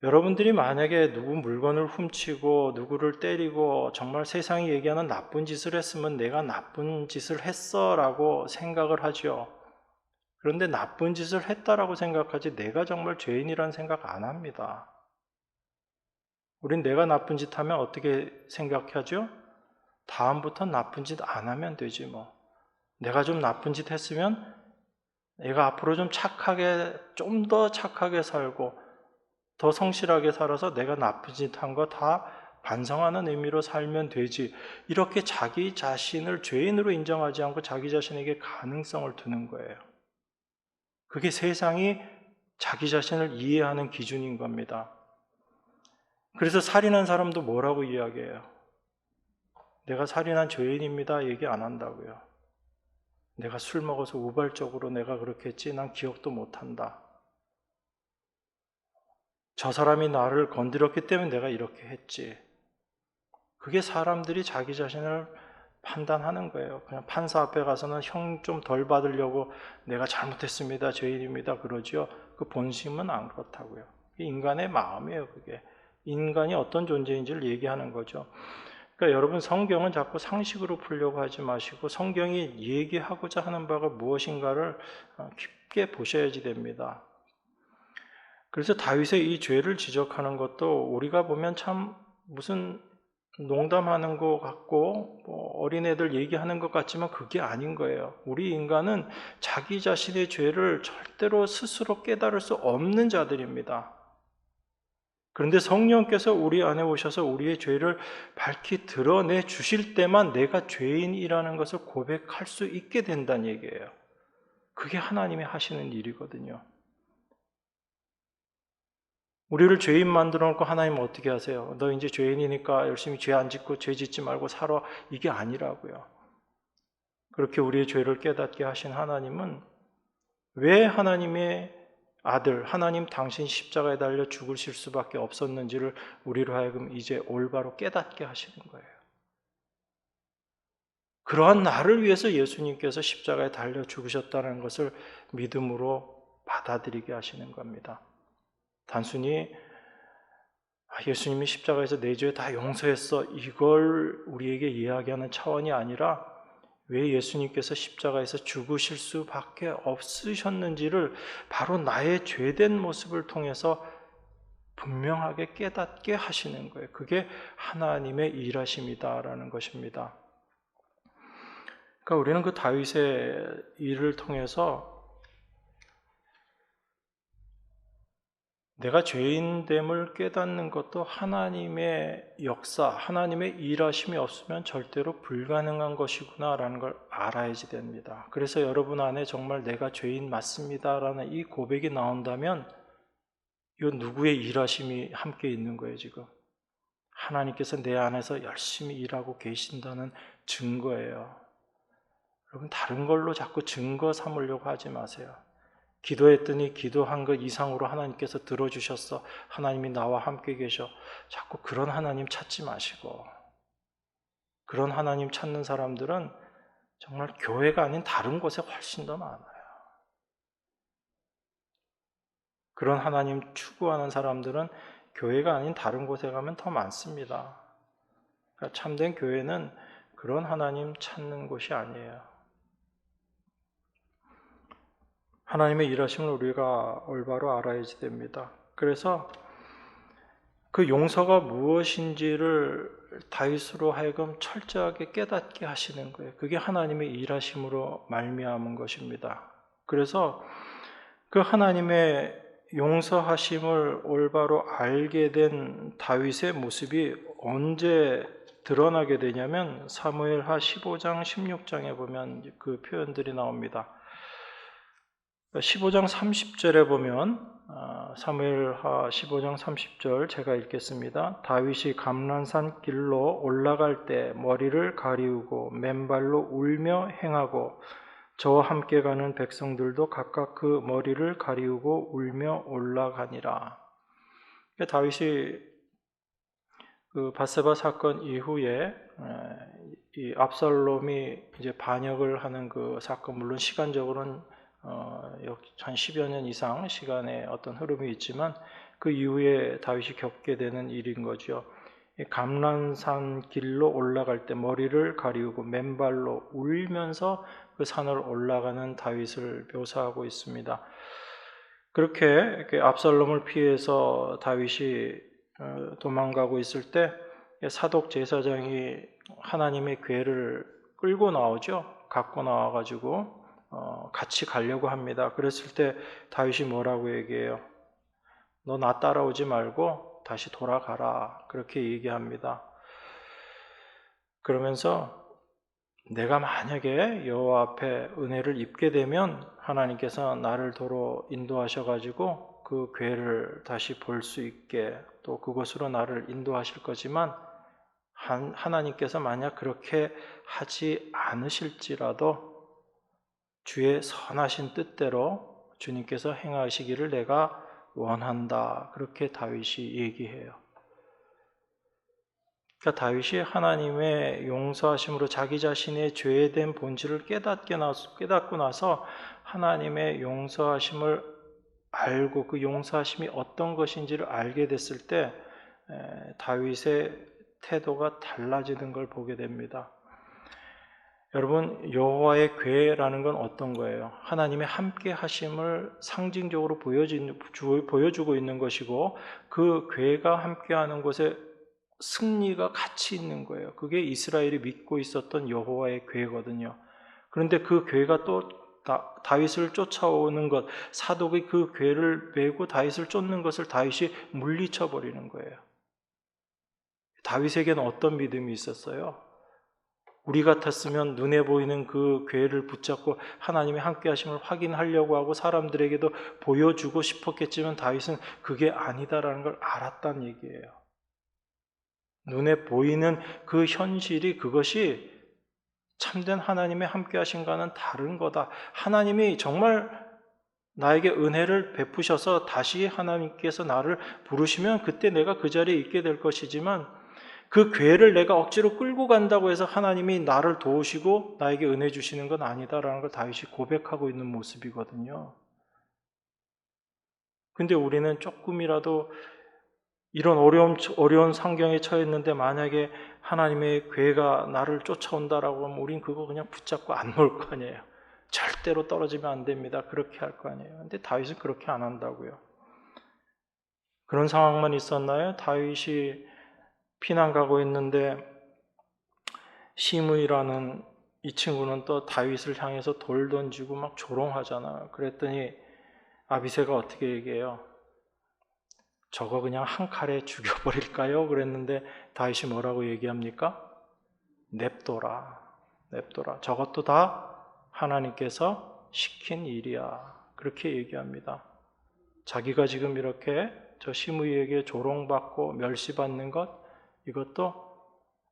여러분들이 만약에 누구 물건을 훔치고 누구를 때리고 정말 세상이 얘기하는 나쁜 짓을 했으면 내가 나쁜 짓을 했어라고 생각을 하죠. 그런데 나쁜 짓을 했다라고 생각하지 내가 정말 죄인이라는 생각 안 합니다. 우린 내가 나쁜 짓 하면 어떻게 생각하죠? 다음부터 나쁜 짓 안 하면 되지 뭐. 내가 좀 나쁜 짓 했으면 내가 앞으로 좀 더 착하게 살고 더 성실하게 살아서 내가 나쁜 짓 한 거 다 반성하는 의미로 살면 되지. 이렇게 자기 자신을 죄인으로 인정하지 않고 자기 자신에게 가능성을 두는 거예요. 그게 세상이 자기 자신을 이해하는 기준인 겁니다. 그래서 살인한 사람도 뭐라고 이야기해요? 내가 살인한 죄인입니다. 얘기 안 한다고요. 내가 술 먹어서 우발적으로 내가 그렇게 했지 난 기억도 못한다. 저 사람이 나를 건드렸기 때문에 내가 이렇게 했지. 그게 사람들이 자기 자신을 판단하는 거예요. 그냥 판사 앞에 가서는 형 좀 덜 받으려고 내가 잘못했습니다. 죄인입니다. 그러죠. 그 본심은 안 그렇다고요. 인간의 마음이에요. 그게. 인간이 어떤 존재인지를 얘기하는 거죠. 그러니까 여러분 성경은 자꾸 상식으로 풀려고 하지 마시고 성경이 얘기하고자 하는 바가 무엇인가를 깊게 보셔야지 됩니다. 그래서 다윗의 이 죄를 지적하는 것도 우리가 보면 참 무슨 농담하는 것 같고 어린애들 얘기하는 것 같지만 그게 아닌 거예요. 우리 인간은 자기 자신의 죄를 절대로 스스로 깨달을 수 없는 자들입니다. 그런데 성령께서 우리 안에 오셔서 우리의 죄를 밝히 드러내 주실 때만 내가 죄인이라는 것을 고백할 수 있게 된다는 얘기예요. 그게 하나님이 하시는 일이거든요. 우리를 죄인 만들어 놓고 하나님은 어떻게 하세요? 너 이제 죄인이니까 열심히 죄 안 짓고 죄 짓지 말고 살아. 이게 아니라고요. 그렇게 우리의 죄를 깨닫게 하신 하나님은 왜 하나님의 아들, 하나님 당신 십자가에 달려 죽으실 수밖에 없었는지를 우리로 하여금 이제 올바로 깨닫게 하시는 거예요. 그러한 나를 위해서 예수님께서 십자가에 달려 죽으셨다는 것을 믿음으로 받아들이게 하시는 겁니다. 단순히 예수님이 십자가에서 내 죄 다 용서했어, 이걸 우리에게 이야기하는 차원이 아니라 왜 예수님께서 십자가에서 죽으실 수밖에 없으셨는지를 바로 나의 죄된 모습을 통해서 분명하게 깨닫게 하시는 거예요. 그게 하나님의 일하심이다라는 것입니다. 그러니까 우리는 그 다윗의 일을 통해서 내가 죄인됨을 깨닫는 것도 하나님의 역사, 하나님의 일하심이 없으면 절대로 불가능한 것이구나라는 걸 알아야지 됩니다. 그래서 여러분 안에 정말 내가 죄인 맞습니다라는 이 고백이 나온다면 이 누구의 일하심이 함께 있는 거예요, 지금. 하나님께서 내 안에서 열심히 일하고 계신다는 증거예요. 여러분, 다른 걸로 자꾸 증거 삼으려고 하지 마세요. 기도했더니 기도한 것 이상으로 하나님께서 들어주셨어. 하나님이 나와 함께 계셔. 자꾸 그런 하나님 찾지 마시고, 그런 하나님 찾는 사람들은 정말 교회가 아닌 다른 곳에 훨씬 더 많아요. 그런 하나님 추구하는 사람들은 교회가 아닌 다른 곳에 가면 더 많습니다. 그러니까 참된 교회는 그런 하나님 찾는 곳이 아니에요. 하나님의 일하심을 우리가 올바로 알아야지 됩니다. 그래서 그 용서가 무엇인지를 다윗으로 하여금 철저하게 깨닫게 하시는 거예요. 그게 하나님의 일하심으로 말미암은 것입니다. 그래서 그 하나님의 용서하심을 올바로 알게 된 다윗의 모습이 언제 드러나게 되냐면 사무엘하 15장 16장에 보면 그 표현들이 나옵니다. 15장 30절에 보면 사무엘하 15장 30절 제가 읽겠습니다. 다윗이 감난산 길로 올라갈 때 머리를 가리우고 맨발로 울며 행하고 저와 함께 가는 백성들도 각각 그 머리를 가리우고 울며 올라가니라. 다윗이 그 밧세바 사건 이후에 이 압살롬이 이제 반역을 하는 그 사건, 물론 시간적으로는 한 10여 년 이상 시간의 어떤 흐름이 있지만 그 이후에 다윗이 겪게 되는 일인 거죠. 감난산 길로 올라갈 때 머리를 가리우고 맨발로 울면서 그 산을 올라가는 다윗을 묘사하고 있습니다. 그렇게 압살롬을 피해서 다윗이 도망가고 있을 때 사독 제사장이 하나님의 궤를 끌고 나오죠. 갖고 나와가지고 같이 가려고 합니다. 그랬을 때 다윗이 뭐라고 얘기해요? 너 나 따라오지 말고 다시 돌아가라. 그렇게 얘기합니다. 그러면서 내가 만약에 여호와 앞에 은혜를 입게 되면 하나님께서 나를 도로 인도하셔가지고 그 궤를 다시 볼 수 있게 또 그곳으로 나를 인도하실 거지만 하나님께서 만약 그렇게 하지 않으실지라도 주의 선하신 뜻대로 주님께서 행하시기를 내가 원한다. 그렇게 다윗이 얘기해요. 그러니까 다윗이 하나님의 용서하심으로 자기 자신의 죄된 본질을 깨닫고 나서 하나님의 용서하심을 알고 그 용서하심이 어떤 것인지를 알게 됐을 때 다윗의 태도가 달라지는 걸 보게 됩니다. 여러분, 여호와의 궤라는 건 어떤 거예요? 하나님의 함께 하심을 상징적으로 보여주고 있는 것이고 그 궤가 함께하는 곳에 승리가 같이 있는 거예요. 그게 이스라엘이 믿고 있었던 여호와의 궤거든요. 그런데 그 궤가 또 다윗을 쫓아오는 것, 사독이 그 궤를 메고 다윗을 쫓는 것을 다윗이 물리쳐 버리는 거예요. 다윗에게는 어떤 믿음이 있었어요? 우리 같았으면 눈에 보이는 그 궤를 붙잡고 하나님의 함께하심을 확인하려고 하고 사람들에게도 보여주고 싶었겠지만 다윗은 그게 아니다라는 걸 알았다는 얘기예요. 눈에 보이는 그 현실이 그것이 참된 하나님의 함께하심과는 다른 거다. 하나님이 정말 나에게 은혜를 베푸셔서 다시 하나님께서 나를 부르시면 그때 내가 그 자리에 있게 될 것이지만 그 괴를 내가 억지로 끌고 간다고 해서 하나님이 나를 도우시고 나에게 은혜 주시는 건 아니다라는 걸 다윗이 고백하고 있는 모습이거든요. 근데 우리는 조금이라도 이런 어려운 상경에 처했는데 만약에 하나님의 괴가 나를 쫓아온다라고 하면 우린 그거 그냥 붙잡고 안 놓을 거 아니에요. 절대로 떨어지면 안 됩니다. 그렇게 할 거 아니에요. 근데 다윗은 그렇게 안 한다고요. 그런 상황만 있었나요? 다윗이 피난 가고 있는데 시므이라는 이 친구는 또 다윗을 향해서 돌 던지고 막 조롱하잖아요. 그랬더니 아비새가 어떻게 얘기해요? 저거 그냥 한 칼에 죽여버릴까요? 그랬는데 다윗이 뭐라고 얘기합니까? 냅둬라. 저것도 다 하나님께서 시킨 일이야. 그렇게 얘기합니다. 자기가 지금 이렇게 저 시므이에게 조롱받고 멸시받는 것, 이것도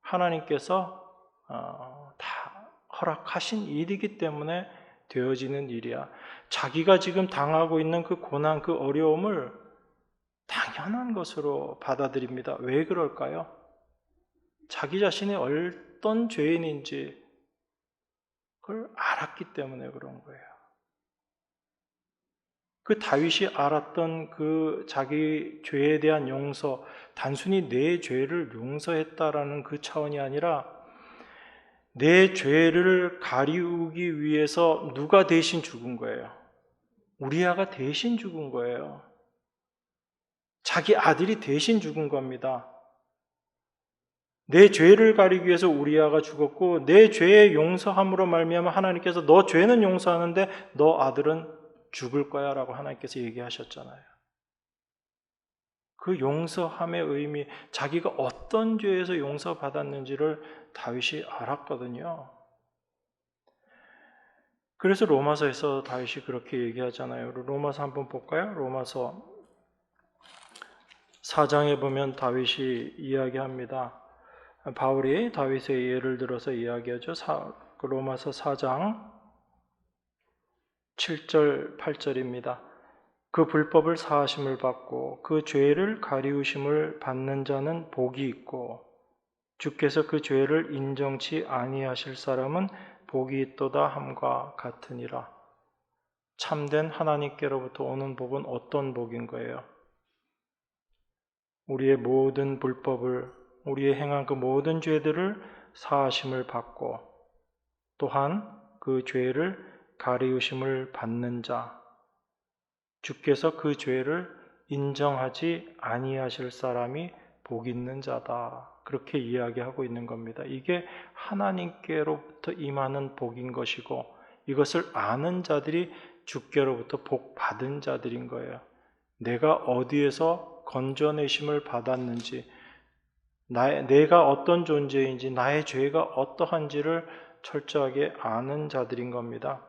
하나님께서 다 허락하신 일이기 때문에 되어지는 일이야. 자기가 지금 당하고 있는 그 고난, 그 어려움을 당연한 것으로 받아들입니다. 왜 그럴까요? 자기 자신이 어떤 죄인인지 그걸 알았기 때문에 그런 거예요. 그 다윗이 알았던 그 자기 죄에 대한 용서, 단순히 내 죄를 용서했다라는 그 차원이 아니라 내 죄를 가리우기 위해서 누가 대신 죽은 거예요? 우리아가 대신 죽은 거예요. 자기 아들이 대신 죽은 겁니다. 내 죄를 가리기 위해서 우리아가 죽었고 내 죄의 용서함으로 말미암아 하나님께서 너 죄는 용서하는데 너 아들은 죽을 거야 라고 하나님께서 얘기하셨잖아요. 그 용서함의 의미, 자기가 어떤 죄에서 용서받았는지를 다윗이 알았거든요. 그래서 로마서에서 다윗이 그렇게 얘기하잖아요. 로마서 한번 볼까요? 로마서 4장에 보면 다윗이 이야기합니다. 바울이 다윗의 예를 들어서 이야기하죠. 로마서 4장 7절, 8절입니다. 그 불법을 사하심을 받고 그 죄를 가리우심을 받는 자는 복이 있고 주께서 그 죄를 인정치 아니하실 사람은 복이 있도다 함과 같으니라. 참된 하나님께로부터 오는 복은 어떤 복인 거예요? 우리의 모든 불법을, 우리의 행한 그 모든 죄들을 사하심을 받고 또한 그 죄를 가리우심을 받는 자, 주께서 그 죄를 인정하지 아니하실 사람이 복 있는 자다. 그렇게 이야기하고 있는 겁니다. 이게 하나님께로부터 임하는 복인 것이고 이것을 아는 자들이 주께로부터 복 받은 자들인 거예요. 내가 어디에서 건져내심을 받았는지, 내가 어떤 존재인지, 나의 죄가 어떠한지를 철저하게 아는 자들인 겁니다.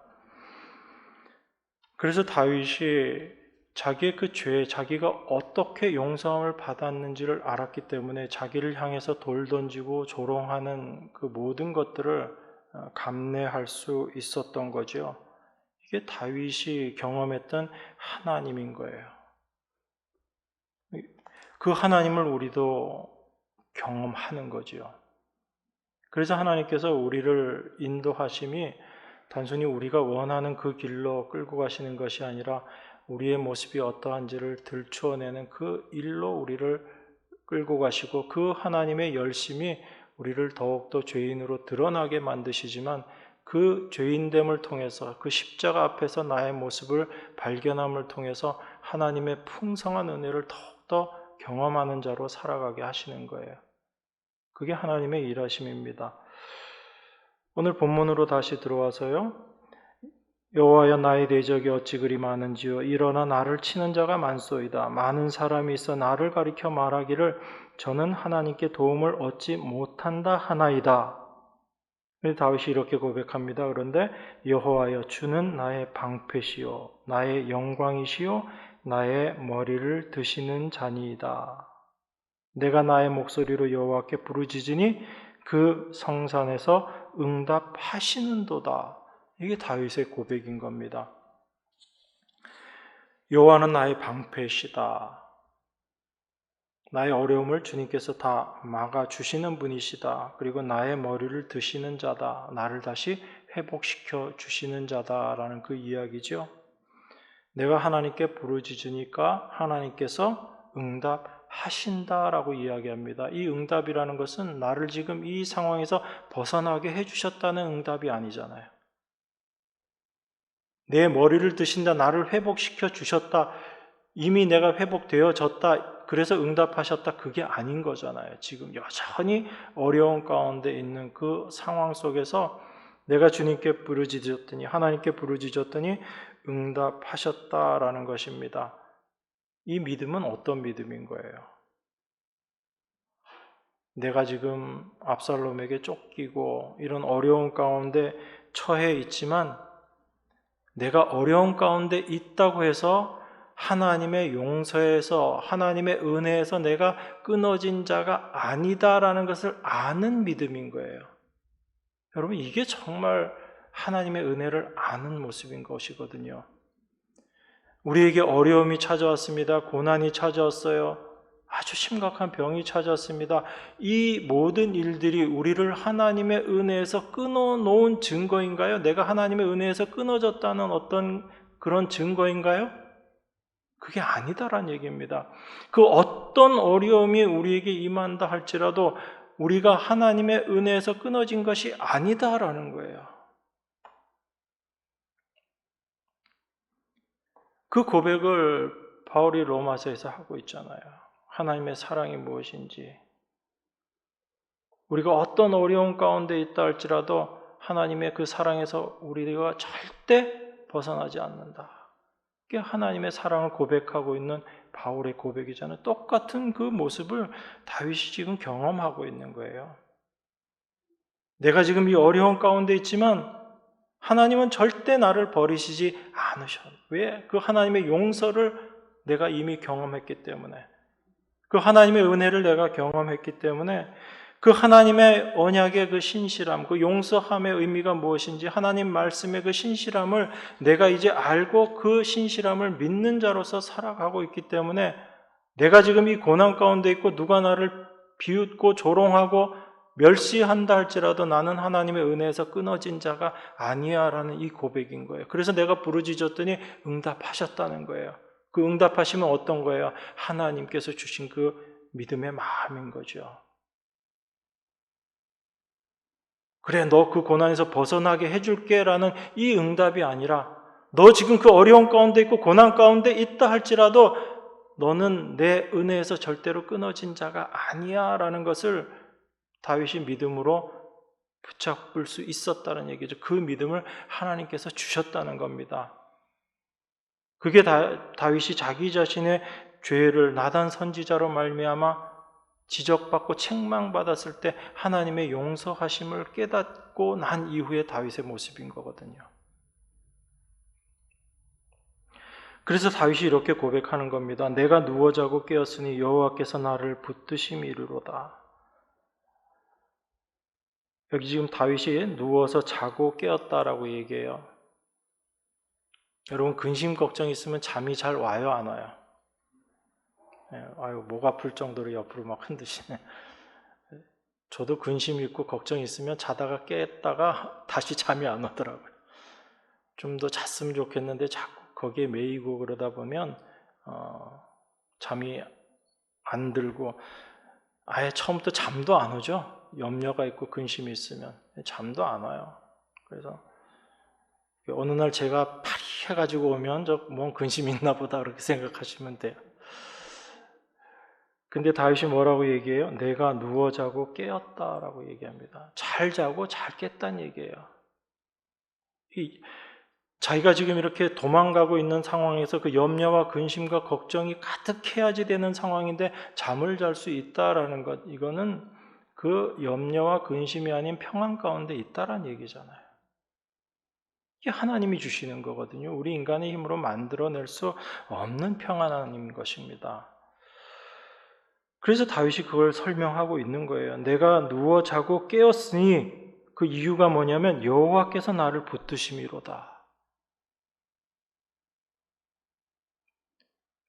그래서 다윗이 자기의 그 죄, 자기가 어떻게 용서함을 받았는지를 알았기 때문에 자기를 향해서 돌 던지고 조롱하는 그 모든 것들을 감내할 수 있었던 거죠. 이게 다윗이 경험했던 하나님인 거예요. 그 하나님을 우리도 경험하는 거지요. 그래서 하나님께서 우리를 인도하심이 단순히 우리가 원하는 그 길로 끌고 가시는 것이 아니라 우리의 모습이 어떠한지를 들추어내는 그 일로 우리를 끌고 가시고 그 하나님의 열심이 우리를 더욱더 죄인으로 드러나게 만드시지만 그 죄인됨을 통해서 그 십자가 앞에서 나의 모습을 발견함을 통해서 하나님의 풍성한 은혜를 더욱더 경험하는 자로 살아가게 하시는 거예요. 그게 하나님의 일하심입니다. 오늘 본문으로 다시 들어와서요. 여호와여 나의 대적이 어찌 그리 많은지요. 일어나 나를 치는 자가 많소이다. 많은 사람이 있어 나를 가리켜 말하기를 저는 하나님께 도움을 얻지 못한다 하나이다. 다윗이 이렇게 고백합니다. 그런데 여호와여 주는 나의 방패시요 나의 영광이시요 나의 머리를 드시는 자니이다. 내가 나의 목소리로 여호와께 부르짖으니 그 성산에서 응답하시는도다. 이게 다윗의 고백인 겁니다. 여호와는 나의 방패시다. 나의 어려움을 주님께서 다 막아주시는 분이시다. 그리고 나의 머리를 드시는 자다. 나를 다시 회복시켜 주시는 자다라는 그 이야기죠. 내가 하나님께 부르짖으니까 하나님께서 응답하신다라고 이야기합니다. 이 응답이라는 것은 나를 지금 이 상황에서 벗어나게 해주셨다는 응답이 아니잖아요. 내 머리를 드신다, 나를 회복시켜 주셨다, 이미 내가 회복되어졌다, 그래서 응답하셨다, 그게 아닌 거잖아요. 지금 여전히 어려운 가운데 있는 그 상황 속에서 내가 주님께 부르짖었더니, 하나님께 부르짖었더니 응답하셨다라는 것입니다. 이 믿음은 어떤 믿음인 거예요? 내가 지금 압살롬에게 쫓기고 이런 어려운 가운데 처해 있지만 내가 어려운 가운데 있다고 해서 하나님의 용서에서, 하나님의 은혜에서 내가 끊어진 자가 아니다라는 것을 아는 믿음인 거예요. 여러분, 이게 정말 하나님의 은혜를 아는 모습인 것이거든요. 우리에게 어려움이 찾아왔습니다. 고난이 찾아왔어요. 아주 심각한 병이 찾아왔습니다. 이 모든 일들이 우리를 하나님의 은혜에서 끊어놓은 증거인가요? 내가 하나님의 은혜에서 끊어졌다는 어떤 그런 증거인가요? 그게 아니다라는 얘기입니다. 그 어떤 어려움이 우리에게 임한다 할지라도 우리가 하나님의 은혜에서 끊어진 것이 아니다라는 거예요. 그 고백을 바울이 로마서에서 하고 있잖아요. 하나님의 사랑이 무엇인지, 우리가 어떤 어려움 가운데 있다 할지라도 하나님의 그 사랑에서 우리가 절대 벗어나지 않는다. 그게 하나님의 사랑을 고백하고 있는 바울의 고백이잖아요. 똑같은 그 모습을 다윗이 지금 경험하고 있는 거예요. 내가 지금 이 어려움 가운데 있지만 하나님은 절대 나를 버리시지 않으셔. 왜? 그 하나님의 용서를 내가 이미 경험했기 때문에, 그 하나님의 은혜를 내가 경험했기 때문에, 그 하나님의 언약의 그 신실함, 그 용서함의 의미가 무엇인지, 하나님 말씀의 그 신실함을 내가 이제 알고 그 신실함을 믿는 자로서 살아가고 있기 때문에 내가 지금 이 고난 가운데 있고 누가 나를 비웃고 조롱하고 멸시한다 할지라도 나는 하나님의 은혜에서 끊어진 자가 아니야 라는 이 고백인 거예요. 그래서 내가 부르짖었더니 응답하셨다는 거예요. 그 응답하시면 어떤 거예요? 하나님께서 주신 그 믿음의 마음인 거죠. 그래, 너 그 고난에서 벗어나게 해줄게 라는 이 응답이 아니라, 너 지금 그 어려운 가운데 있고 고난 가운데 있다 할지라도 너는 내 은혜에서 절대로 끊어진 자가 아니야 라는 것을 다윗이 믿음으로 붙잡을 수 있었다는 얘기죠. 그 믿음을 하나님께서 주셨다는 겁니다. 그게 다윗이 자기 자신의 죄를 나단 선지자로 말미암아 지적받고 책망받았을 때 하나님의 용서하심을 깨닫고 난 이후의 다윗의 모습인 거거든요. 그래서 다윗이 이렇게 고백하는 겁니다. 내가 누워 자고 깨었으니 여호와께서 나를 붙드심이로다. 여기 지금 다윗이 누워서 자고 깨었다라고 얘기해요. 여러분, 근심 걱정 있으면 잠이 잘 와요, 안 와요? 아유, 목 아플 정도로 옆으로 막 흔드시네. 저도 근심 있고 걱정 있으면 자다가 깼다가 다시 잠이 안 오더라고요. 좀 더 잤으면 좋겠는데 자꾸 거기에 매이고 그러다 보면 잠이 안 들고 아예 처음부터 잠도 안 오죠. 염려가 있고 근심이 있으면 잠도 안 와요. 그래서 어느 날 제가 파리해가지고 오면 뭔 근심이 있나 보다 그렇게 생각하시면 돼요. 근데 다윗이 뭐라고 얘기해요? 내가 누워 자고 깨었다라고 얘기합니다. 잘 자고 잘 깼다는 얘기예요. 자기가 지금 이렇게 도망가고 있는 상황에서 그 염려와 근심과 걱정이 가득해야지 되는 상황인데 잠을 잘 수 있다라는 것, 이거는 그 염려와 근심이 아닌 평안 가운데 있다라는 얘기잖아요. 이게 하나님이 주시는 거거든요. 우리 인간의 힘으로 만들어낼 수 없는 평안함인 것입니다. 그래서 다윗이 그걸 설명하고 있는 거예요. 내가 누워 자고 깨었으니 그 이유가 뭐냐면 여호와께서 나를 붙드심이로다.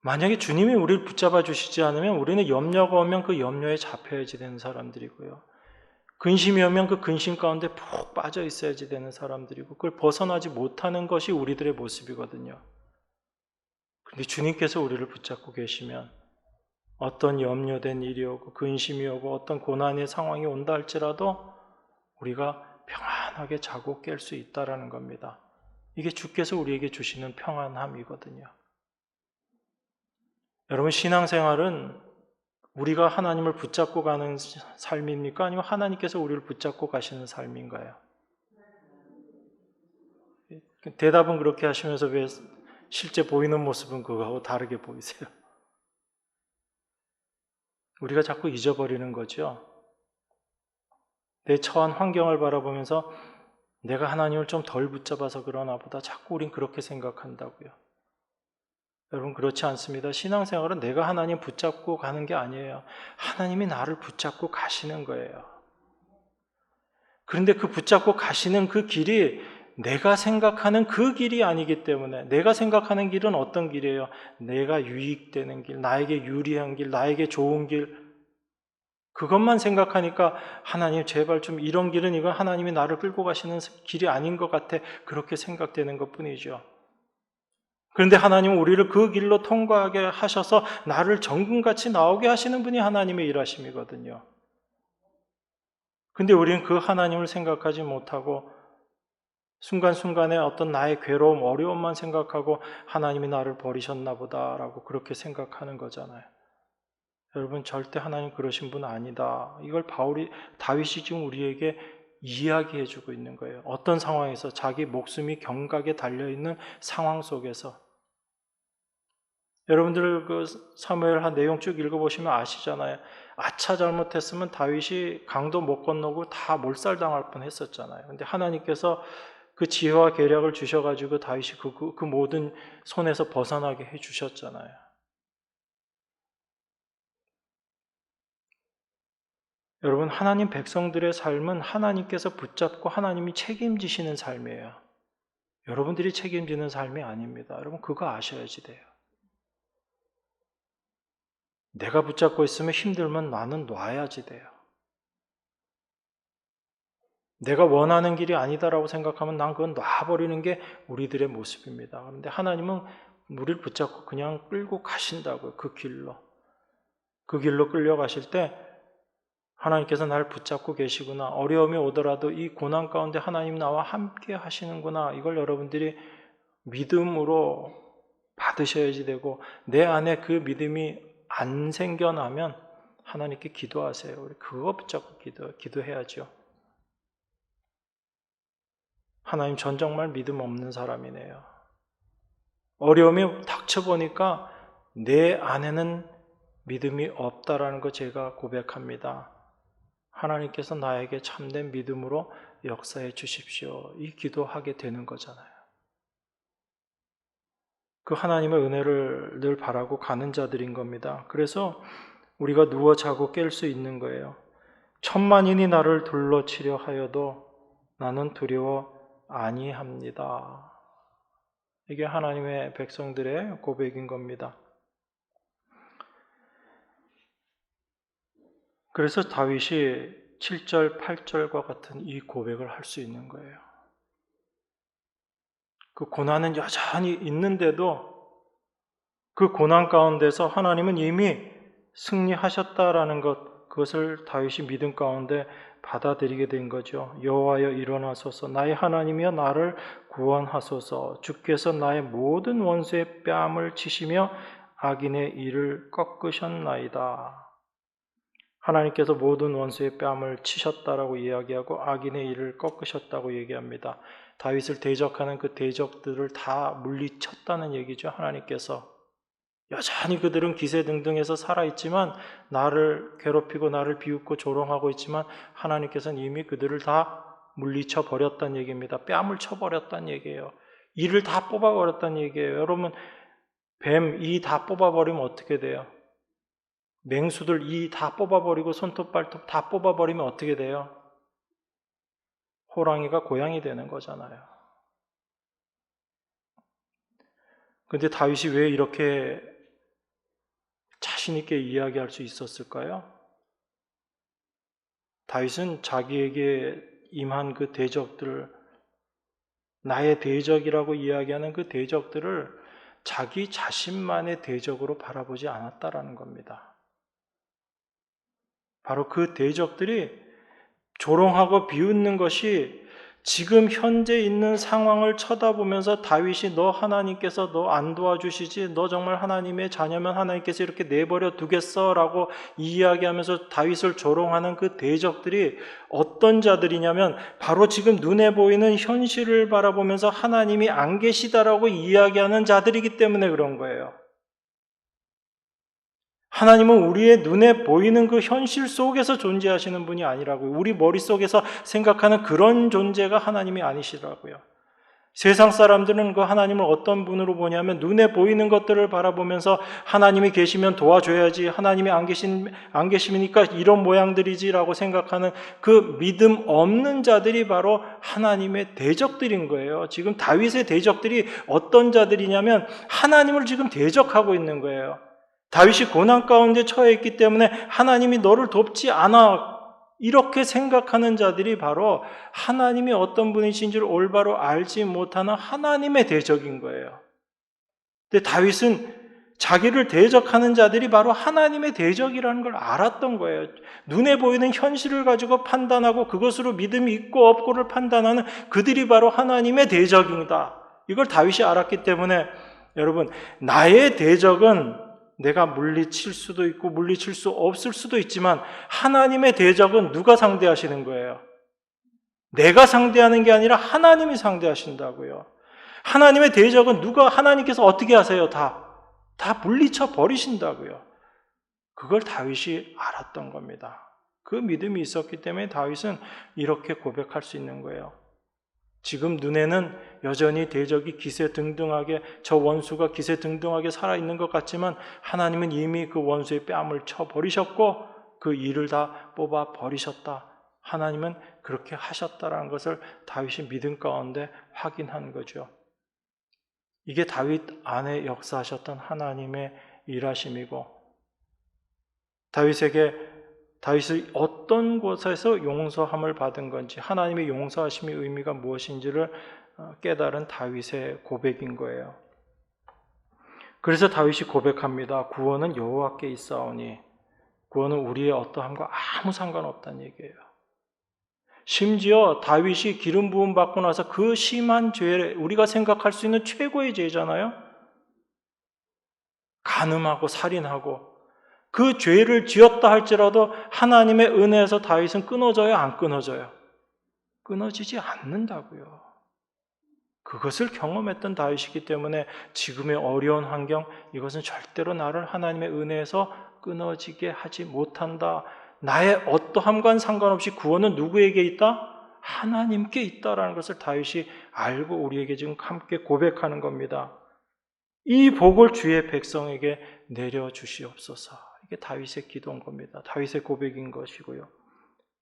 만약에 주님이 우리를 붙잡아 주시지 않으면 우리는 염려가 오면 그 염려에 잡혀야지 되는 사람들이고요. 근심이 오면 그 근심 가운데 푹 빠져 있어야지 되는 사람들이고 그걸 벗어나지 못하는 것이 우리들의 모습이거든요. 그런데 주님께서 우리를 붙잡고 계시면 어떤 염려된 일이 오고 근심이 오고 어떤 고난의 상황이 온다 할지라도 우리가 평안하게 자고 깰 수 있다라는 겁니다. 이게 주께서 우리에게 주시는 평안함이거든요. 여러분, 신앙생활은 우리가 하나님을 붙잡고 가는 삶입니까? 아니면 하나님께서 우리를 붙잡고 가시는 삶인가요? 대답은 그렇게 하시면서 왜 실제 보이는 모습은 그거하고 다르게 보이세요? 우리가 자꾸 잊어버리는 거죠. 내 처한 환경을 바라보면서 내가 하나님을 좀 덜 붙잡아서 그러나 보다 자꾸 우린 그렇게 생각한다고요. 여러분, 그렇지 않습니다. 신앙생활은 내가 하나님 붙잡고 가는 게 아니에요. 하나님이 나를 붙잡고 가시는 거예요. 그런데 그 붙잡고 가시는 그 길이 내가 생각하는 그 길이 아니기 때문에 내가 생각하는 길은 어떤 길이에요? 내가 유익되는 길, 나에게 유리한 길, 나에게 좋은 길 그것만 생각하니까 하나님 제발 좀 이런 길은 이건 하나님이 나를 끌고 가시는 길이 아닌 것 같아 그렇게 생각되는 것뿐이죠. 그런데 하나님은 우리를 그 길로 통과하게 하셔서 나를 정금같이 나오게 하시는 분이 하나님의 일하심이거든요. 근데 우리는 그 하나님을 생각하지 못하고 순간순간에 어떤 나의 괴로움, 어려움만 생각하고 하나님이 나를 버리셨나 보다라고 그렇게 생각하는 거잖아요. 여러분, 절대 하나님 그러신 분 아니다. 이걸 다윗이 지금 우리에게 이야기해 주고 있는 거예요. 어떤 상황에서 자기 목숨이 경각에 달려있는 상황 속에서 여러분들 그 사무엘하 내용 쭉 읽어보시면 아시잖아요. 아차 잘못했으면 다윗이 강도 못 건너고 다 몰살당할 뻔했었잖아요. 근데 하나님께서 그 지혜와 계략을 주셔가지고 다윗이 그 모든 손에서 벗어나게 해주셨잖아요. 여러분, 하나님 백성들의 삶은 하나님께서 붙잡고 하나님이 책임지시는 삶이에요. 여러분들이 책임지는 삶이 아닙니다. 여러분, 그거 아셔야지 돼요. 내가 붙잡고 있으면 힘들면 나는 놔야지 돼요. 내가 원하는 길이 아니다라고 생각하면 난 그건 놔버리는 게 우리들의 모습입니다. 그런데 하나님은 우리를 붙잡고 그냥 끌고 가신다고요. 그 길로. 그 길로 끌려가실 때 하나님께서 나를 붙잡고 계시구나. 어려움이 오더라도 이 고난 가운데 하나님 나와 함께 하시는구나. 이걸 여러분들이 믿음으로 받으셔야지 되고 내 안에 그 믿음이 안 생겨나면 하나님께 기도하세요. 우리 그거 붙잡고 기도해야죠. 하나님, 전 정말 믿음 없는 사람이네요. 어려움이 닥쳐보니까 내 안에는 믿음이 없다라는 거 제가 고백합니다. 하나님께서 나에게 참된 믿음으로 역사해 주십시오. 이 기도하게 되는 거잖아요. 그 하나님의 은혜를 늘 바라고 가는 자들인 겁니다. 그래서 우리가 누워 자고 깰 수 있는 거예요. 천만인이 나를 둘러치려 하여도 나는 두려워 아니합니다. 이게 하나님의 백성들의 고백인 겁니다. 그래서 다윗이 7절, 8절과 같은 이 고백을 할 수 있는 거예요. 그 고난은 여전히 있는데도 그 고난 가운데서 하나님은 이미 승리하셨다라는 그것을 다윗이 믿음 가운데 받아들이게 된 거죠. 여호와여 일어나소서, 나의 하나님이여 나를 구원하소서. 주께서 나의 모든 원수의 뺨을 치시며 악인의 일을 꺾으셨나이다. 하나님께서 모든 원수의 뺨을 치셨다라고 이야기하고 악인의 일을 꺾으셨다고 얘기합니다. 다윗을 대적하는 그 대적들을 다 물리쳤다는 얘기죠. 하나님께서. 여전히 그들은 기세등등해서 살아있지만 나를 괴롭히고 나를 비웃고 조롱하고 있지만 하나님께서는 이미 그들을 다 물리쳐 버렸다는 얘기입니다. 뺨을 쳐버렸다는 얘기예요. 이를 다 뽑아버렸다는 얘기예요. 여러분, 뱀 이 다 뽑아버리면 어떻게 돼요? 맹수들 이 다 뽑아버리고 손톱 발톱 다 뽑아버리면 어떻게 돼요? 호랑이가 고양이 되는 거잖아요. 근데 다윗이 왜 이렇게 자신 있게 이야기할 수 있었을까요? 다윗은 자기에게 임한 그 대적들, 나의 대적이라고 이야기하는 그 대적들을 자기 자신만의 대적으로 바라보지 않았다라는 겁니다. 바로 그 대적들이 조롱하고 비웃는 것이 지금 현재 있는 상황을 쳐다보면서 다윗이 너 하나님께서 너 안 도와주시지? 너 정말 하나님의 자녀면 하나님께서 이렇게 내버려 두겠어? 라고 이야기하면서 다윗을 조롱하는 그 대적들이 어떤 자들이냐면 바로 지금 눈에 보이는 현실을 바라보면서 하나님이 안 계시다라고 이야기하는 자들이기 때문에 그런 거예요. 하나님은 우리의 눈에 보이는 그 현실 속에서 존재하시는 분이 아니라고요. 우리 머릿속에서 생각하는 그런 존재가 하나님이 아니시라고요. 세상 사람들은 그 하나님을 어떤 분으로 보냐면 눈에 보이는 것들을 바라보면서 하나님이 계시면 도와줘야지, 하나님이 안 계시니까 이런 모양들이지라고 생각하는 그 믿음 없는 자들이 바로 하나님의 대적들인 거예요. 지금 다윗의 대적들이 어떤 자들이냐면 하나님을 지금 대적하고 있는 거예요. 다윗이 고난 가운데 처해 있기 때문에 하나님이 너를 돕지 않아 이렇게 생각하는 자들이 바로 하나님이 어떤 분이신지를 올바로 알지 못하는 하나님의 대적인 거예요. 근데 다윗은 자기를 대적하는 자들이 바로 하나님의 대적이라는 걸 알았던 거예요. 눈에 보이는 현실을 가지고 판단하고 그것으로 믿음이 있고 없고를 판단하는 그들이 바로 하나님의 대적이다. 이걸 다윗이 알았기 때문에 여러분, 나의 대적은 내가 물리칠 수도 있고 물리칠 수 없을 수도 있지만 하나님의 대적은 누가 상대하시는 거예요? 내가 상대하는 게 아니라 하나님이 상대하신다고요. 하나님의 대적은 하나님께서 어떻게 하세요? 다 물리쳐 버리신다고요. 그걸 다윗이 알았던 겁니다. 그 믿음이 있었기 때문에 다윗은 이렇게 고백할 수 있는 거예요. 지금 눈에는 여전히 대적이 기세등등하게, 저 원수가 기세등등하게 살아있는 것 같지만 하나님은 이미 그 원수의 뺨을 쳐버리셨고 그 일을 다 뽑아버리셨다. 하나님은 그렇게 하셨다라는 것을 다윗이 믿음 가운데 확인한 거죠. 이게 다윗 안에 역사하셨던 하나님의 일하심이고, 다윗이 어떤 곳에서 용서함을 받은 건지, 하나님의 용서하심의 의미가 무엇인지를 깨달은 다윗의 고백인 거예요. 그래서 다윗이 고백합니다. 구원은 여호와께 있사오니, 구원은 우리의 어떠함과 아무 상관없다는 얘기예요. 심지어 다윗이 기름 부음 받고 나서 그 심한 죄, 우리가 생각할 수 있는 최고의 죄잖아요. 간음하고 살인하고 그 죄를 지었다 할지라도 하나님의 은혜에서 다윗은 끊어져요? 안 끊어져요? 끊어지지 않는다고요. 그것을 경험했던 다윗이기 때문에 지금의 어려운 환경, 이것은 절대로 나를 하나님의 은혜에서 끊어지게 하지 못한다. 나의 어떠함과 상관없이 구원은 누구에게 있다? 하나님께 있다라는 것을 다윗이 알고 우리에게 지금 함께 고백하는 겁니다. 이 복을 주의 백성에게 내려주시옵소서. 이게 다윗의 기도인 겁니다. 다윗의 고백인 것이고요.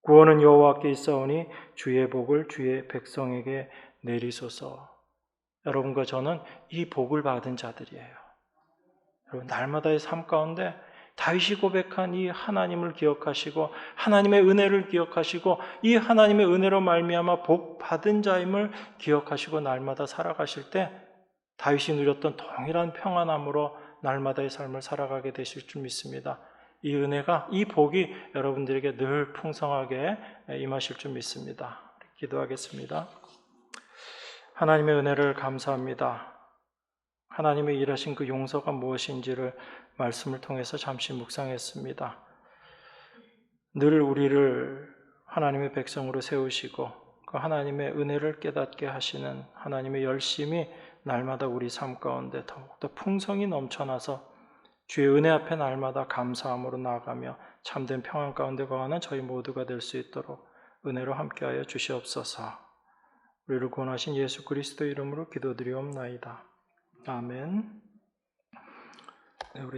구원은 여호와께 있사오니 주의 복을 주의 백성에게 내리소서. 여러분과 저는 이 복을 받은 자들이에요. 여러분, 날마다의 삶 가운데 다윗이 고백한 이 하나님을 기억하시고 하나님의 은혜를 기억하시고 이 하나님의 은혜로 말미암아 복 받은 자임을 기억하시고 날마다 살아가실 때 다윗이 누렸던 동일한 평안함으로 날마다의 삶을 살아가게 되실 줄 믿습니다. 이 은혜가, 이 복이 여러분들에게 늘 풍성하게 임하실 줄 믿습니다. 기도하겠습니다. 하나님의 은혜를 감사합니다. 하나님의 일하신 그 용서가 무엇인지를 말씀을 통해서 잠시 묵상했습니다. 늘 우리를 하나님의 백성으로 세우시고 그 하나님의 은혜를 깨닫게 하시는 하나님의 열심이 날마다 우리 삶 가운데 더욱더 풍성이 넘쳐나서 주의 은혜 앞에 날마다 감사함으로 나아가며 참된 평안 가운데 거하는 저희 모두가 될 수 있도록 은혜로 함께하여 주시옵소서. 우리를 구원하신 예수 그리스도 이름으로 기도드리옵나이다. 아멘. 우리